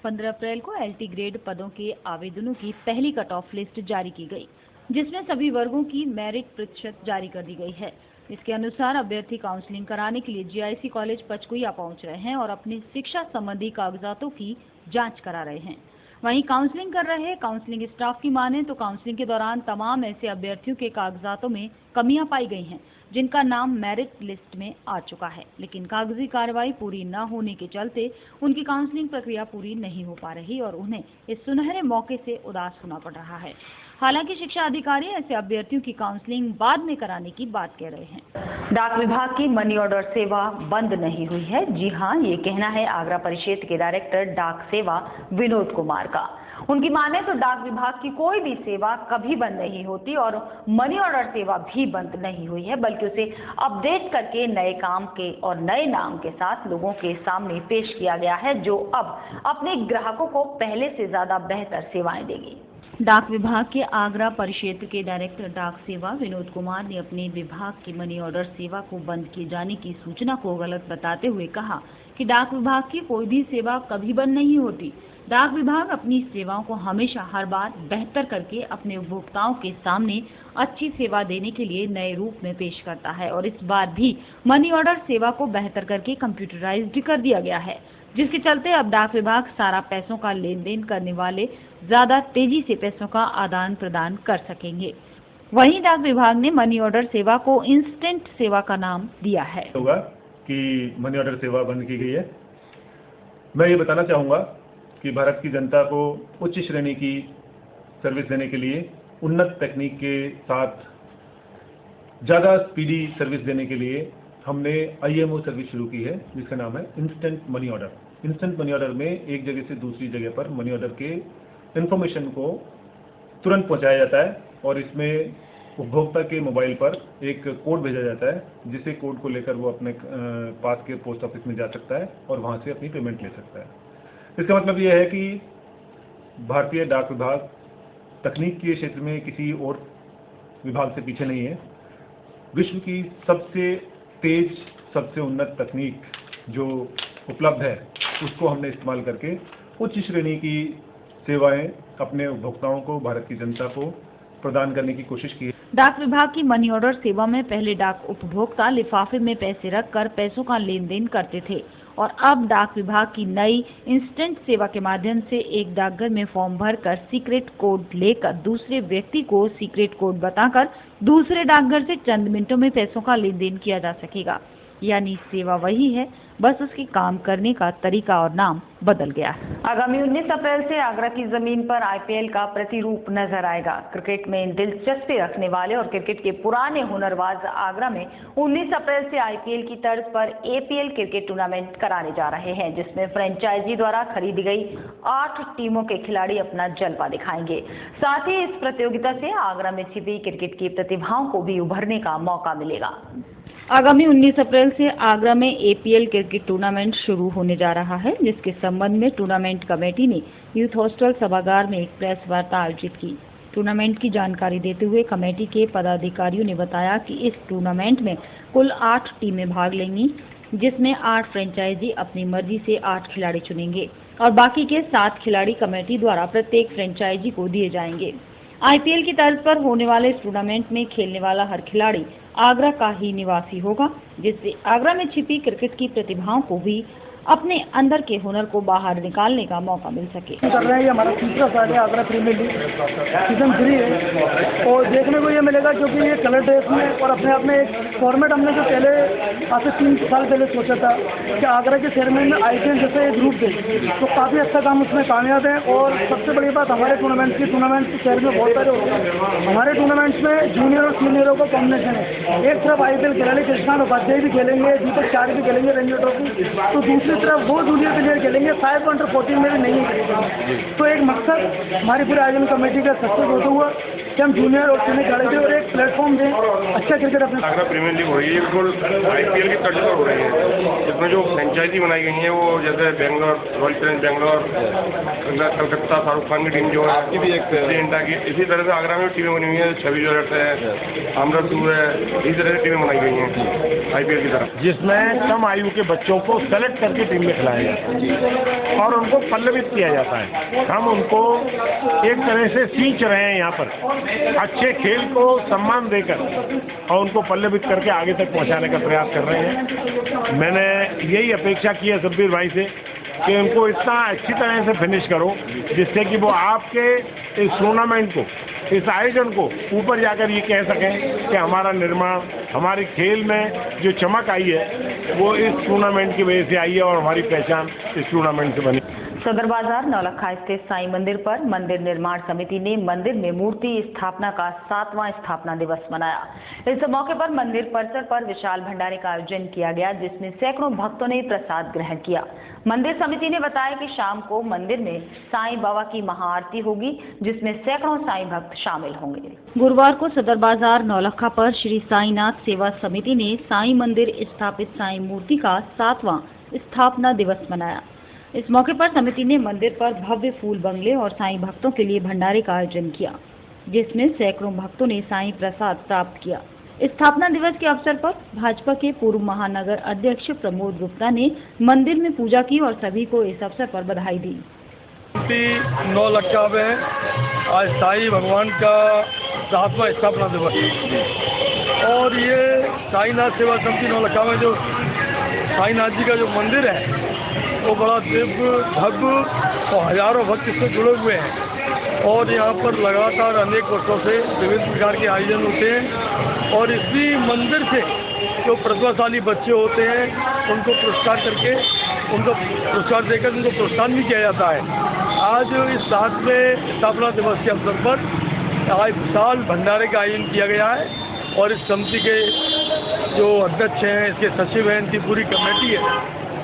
15 अप्रैल को एलटी ग्रेड पदों के आवेदनों की पहली कट ऑफ लिस्ट जारी की गई, जिसमें सभी वर्गों की मेरिट प्रतिशत जारी कर दी गई है। इसके अनुसार अभ्यर्थी काउंसलिंग कराने के लिए जीआईसी कॉलेज पचकुया पहुंच रहे हैं और अपने शिक्षा संबंधी कागजातों की जांच करा रहे हैं। वहीं काउंसलिंग कर रहे काउंसलिंग स्टाफ की माने तो काउंसलिंग के दौरान तमाम ऐसे अभ्यर्थियों के कागजातों में कमियां पाई गई हैं, जिनका नाम मेरिट लिस्ट में आ चुका है, लेकिन कागजी कार्रवाई पूरी न होने के चलते उनकी काउंसलिंग प्रक्रिया पूरी नहीं हो पा रही और उन्हें इस सुनहरे मौके से उदास होना पड़ रहा है। हालांकि शिक्षा अधिकारी ऐसे अभ्यर्थियों की काउंसलिंग बाद में कराने की बात कह रहे हैं। डाक विभाग की मनी ऑर्डर सेवा बंद नहीं हुई है। जी हां, ये कहना है आगरा परिक्षेत्र के डायरेक्टर डाक सेवा विनोद कुमार का। उनकी माने तो डाक विभाग की कोई भी सेवा कभी बंद नहीं होती और मनी ऑर्डर सेवा भी बंद नहीं हुई है, बल्कि उसे अपडेट करके नए काम के और नए नाम के साथ लोगों के सामने पेश किया गया है, जो अब अपने ग्राहकों को पहले से ज्यादा बेहतर सेवाएं देगी। डाक विभाग के आगरा परिक्षेत्र के डायरेक्टर डाक सेवा विनोद कुमार ने अपने विभाग की मनी ऑर्डर सेवा को बंद किए जाने की सूचना को गलत बताते हुए कहा कि डाक विभाग की कोई भी सेवा कभी बंद नहीं होती। डाक विभाग अपनी सेवाओं को हमेशा हर बार बेहतर करके अपने उपभोक्ताओं के सामने अच्छी सेवा देने के लिए नए रूप में पेश करता है और इस बार भी मनी ऑर्डर सेवा को बेहतर करके कंप्यूटराइज्ड कर दिया गया है, जिसके चलते अब डाक विभाग सारा पैसों का लेन देन करने वाले ज्यादा तेजी से पैसों का आदान प्रदान कर सकेंगे। वहीं डाक विभाग ने मनी ऑर्डर सेवा को इंस्टेंट सेवा का नाम दिया है। होगा कि मनी ऑर्डर सेवा बंद की गई है। मैं ये बताना चाहूँगा कि भारत की जनता को उच्च श्रेणी की सर्विस देने के लिए, उन्नत तकनीक के साथ ज़्यादा स्पीडी सर्विस देने के लिए हमने IMO सर्विस शुरू की है, जिसका नाम है instant money order. Instant money order में एक जगह से दूसरी जगह पर मनी ऑर्डर के इन्फॉर्मेशन को तुरंत पहुंचाया जाता है और इसमें उपभोक्ता के मोबाइल पर एक कोड भेजा जाता है, जिसे कोड को लेकर वो अपने पास के पोस्ट ऑफिस में जा सकता है और वहां से अपनी पेमेंट ले सकता है। इसका मतलब ये है कि भारतीय डाक विभाग तकनीक के क्षेत्र में किसी और विभाग से पीछे नहीं है। विश्व की सबसे तेज, सबसे उन्नत तकनीक जो उपलब्ध है, उसको हमने इस्तेमाल करके उच्च श्रेणी की सेवाएं अपने उपभोक्ताओं को, भारत की जनता को प्रदान करने की कोशिश की है। डाक विभाग की मनी ऑर्डर सेवा में पहले डाक उपभोक्ता लिफाफे में पैसे रखकर पैसों का लेन देन करते थे और अब डाक विभाग की नई इंस्टेंट सेवा के माध्यम से एक डाकघर में फॉर्म भरकर सीक्रेट कोड लेकर दूसरे व्यक्ति को सीक्रेट कोड बताकर दूसरे डाकघर से चंद मिनटों में पैसों का लेन देन किया जा सकेगा। यानी सेवा वही है, बस उसके काम करने का तरीका और नाम बदल गया है। आगामी 19 अप्रैल से आगरा की जमीन पर आईपीएल का प्रतिरूप नजर आएगा। क्रिकेट में दिलचस्पी रखने वाले और क्रिकेट के पुराने हुनरबाज आगरा में 19 अप्रैल से आईपीएल की तर्ज पर एपीएल क्रिकेट टूर्नामेंट कराने जा रहे हैं, जिसमें फ्रेंचाइजी द्वारा खरीदी गई 8 टीमों के खिलाड़ी अपना जलवा दिखाएंगे। साथ ही इस प्रतियोगिता से आगरा में छिपी क्रिकेट की प्रतिभाओं को भी उभरने का मौका मिलेगा। आगामी 19 अप्रैल से आगरा में एपीएल क्रिकेट टूर्नामेंट शुरू होने जा रहा है, जिसके संबंध में टूर्नामेंट कमेटी ने यूथ हॉस्टल सभागार में एक प्रेस वार्ता आयोजित की। टूर्नामेंट की जानकारी देते हुए कमेटी के पदाधिकारियों ने बताया कि इस टूर्नामेंट में कुल 8 टीमें भाग लेंगी, जिसमें 8 फ्रेंचाइजी अपनी मर्जी से 8 खिलाड़ी चुनेंगे और बाकी के 7 खिलाड़ी कमेटी द्वारा प्रत्येक फ्रेंचाइजी को दिए जाएंगे। आईपीएल की तर्ज पर होने वाले इस टूर्नामेंट में खेलने वाला हर खिलाड़ी आगरा का ही निवासी होगा, जिससे आगरा में छिपी क्रिकेट की प्रतिभाओं को भी अपने अंदर के हुनर को बाहर निकालने का मौका मिल सके। कर रहे हैं, ये हमारा तीसरा साल है आगरा प्रीमियर लीग सीजन 3 है और देखने को ये मिलेगा क्योंकि ये कलर ड्रेस में और अपने आप में एक फॉर्मेट हमने जो पहले आज से 3 साल पहले सोचा था कि आगरा के शहर में आईपीएल जैसे एक ग्रुप दे, तो काफ़ी अच्छा काम उसमें कामयाब है। और सबसे बड़ी बात हमारे टूर्नामेंट शहर में बहुत सारे होते हैं। हमारे टूर्नामेंट्स में जूनियर और सीनियरों का कॉम्बिनेशन है। एक तरफ आईपीएल खिलाड़ी कृष्णान उपाध्याय भी खेलेंगे, दीपक चार भी खेलेंगे रणजी ट्रॉफी, तो दूसरी तरफ वो जूनियर प्लेयर खेलेंगे 5 अंडर 14 में भी नहीं है। तो एक मकसद हमारी पूरे आयोजन कमेटी का सक्सेस होता हुआ कि हम जूनियर और सीनियर खिलाड़ी दें और एक प्लेटफॉर्म दें अच्छा क्रिकेट अपने। आगरा प्रीमियर लीग हो रही है, बिल्कुल आईपीएल की तर्ज पर हो रही है। इसमें जो फ्रेंचाइजी बनाई गई है वो जैसे बेंगलोर, रॉयल चैलेंजर्स बेंगलोर, कलकत्ता शाहरुख खान की टीम जो है आपकी भी एक इंडिया की, इसी तरह से आगरा में टीमें बनी हुई है। 26 ज्वेलर्स है, आमरस है, इसी तरह से टीमें बनाई गई हैं आईपीएल की तरफ, जिसमें कम आयु के बच्चों को सेलेक्ट करके टीम में खिलाया जाता है और उनको पल्लवित किया जाता है। हम उनको एक तरह से सींच रहे हैं यहाँ पर अच्छे खेल को सम्मान देकर और उनको पल्लवित करके आगे तक पहुँचाने का प्रयास कर रहे हैं। मैंने यही अपेक्षा की है सब्बीर भाई से कि उनको इतना अच्छी तरह से फिनिश करो जिससे कि वो आपके इस टूर्नामेंट को, इस आयोजन को ऊपर जाकर ये कह सकें कि हमारा निर्माण, हमारे खेल में जो चमक आई है वो इस टूर्नामेंट की वजह से आई है और हमारी पहचान इस टूर्नामेंट से बनी। सदर बाजार नौलखा स्थित साईं मंदिर पर मंदिर निर्माण समिति ने मंदिर में मूर्ति स्थापना का 7वां स्थापना दिवस मनाया। इस मौके पर मंदिर परिसर पर विशाल भंडारे का आयोजन किया गया, जिसमें सैकड़ों भक्तों ने प्रसाद ग्रहण किया। मंदिर समिति ने बताया कि शाम को मंदिर में साईं बाबा की महाआरती होगी, जिसमें सैकड़ों साईं भक्त शामिल होंगे। गुरुवार को सदर बाजार नौलखा पर श्री साईनाथ सेवा समिति ने साईं मंदिर स्थापित साईं मूर्ति का 7वां स्थापना दिवस मनाया। इस मौके पर समिति ने मंदिर पर भव्य फूल बंगले और साईं भक्तों के लिए भंडारे का आयोजन किया, जिसमें सैकड़ों भक्तों ने साईं प्रसाद प्राप्त किया। स्थापना दिवस के अवसर पर भाजपा के पूर्व महानगर अध्यक्ष प्रमोद गुप्ता ने मंदिर में पूजा की और सभी को इस अवसर पर बधाई दी। नौलखा में आज साईं भगवान का 7वां स्थापना दिवस है और ये साईनाथ सेवा समिति नौलखा में जो साईनाथ जी का जो मंदिर है वो बड़ा दिव्य भव्य और हजारों भक्त इससे जुड़े हुए हैं और यहाँ पर लगातार अनेक वर्षों से विभिन्न प्रकार के आयोजन होते हैं और इसी मंदिर से जो प्रतिभाशाली बच्चे होते हैं उनको पुरस्कार करके उनको पुरस्कार देकर उनको प्रोत्साहन भी किया जाता है। आज इस 7वें स्थापना दिवस के अवसर पर आज विशाल भंडारे का आयोजन किया गया है और इस समिति के जो अध्यक्ष हैं, इसके सचिव हैं, इनकी पूरी कमेटी है,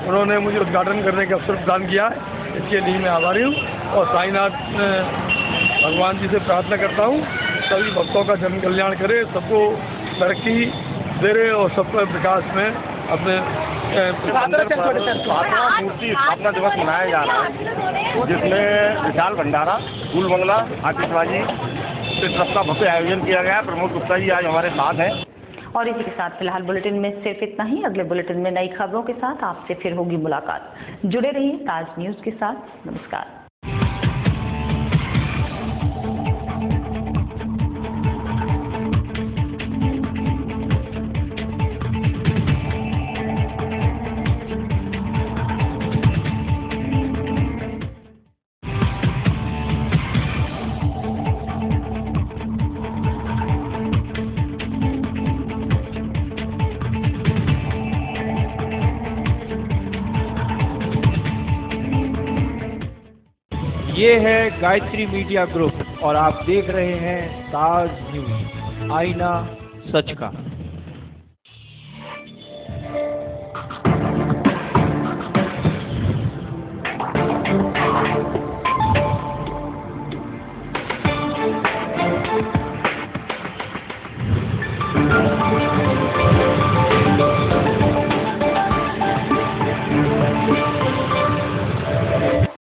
उन्होंने मुझे उद्घाटन करने का अवसर प्रदान किया है। इसके लिए मैं आभारी हूँ और साईनाथ भगवान जी से प्रार्थना करता हूँ सभी भक्तों का जन कल्याण करे, सबको तरक्की दे रहे और सबको विकास में अपने 7वां मूर्ति स्थापना दिवस मनाया जा रहा है, जिसमें विशाल भंडारा, फूल बंगला, आतिशबाजी इस तरफ का भव्य आयोजन किया गया। प्रमोद गुप्ता जी आज हमारे साथ हैं। और इसी के साथ फिलहाल बुलेटिन में सिर्फ इतना ही। अगले बुलेटिन में नई खबरों के साथ आपसे फिर होगी मुलाकात। जुड़े रहिए ताज न्यूज के साथ। नमस्कार। ये है गायत्री मीडिया ग्रुप और आप देख रहे हैं ताज न्यूज, आईना सच का।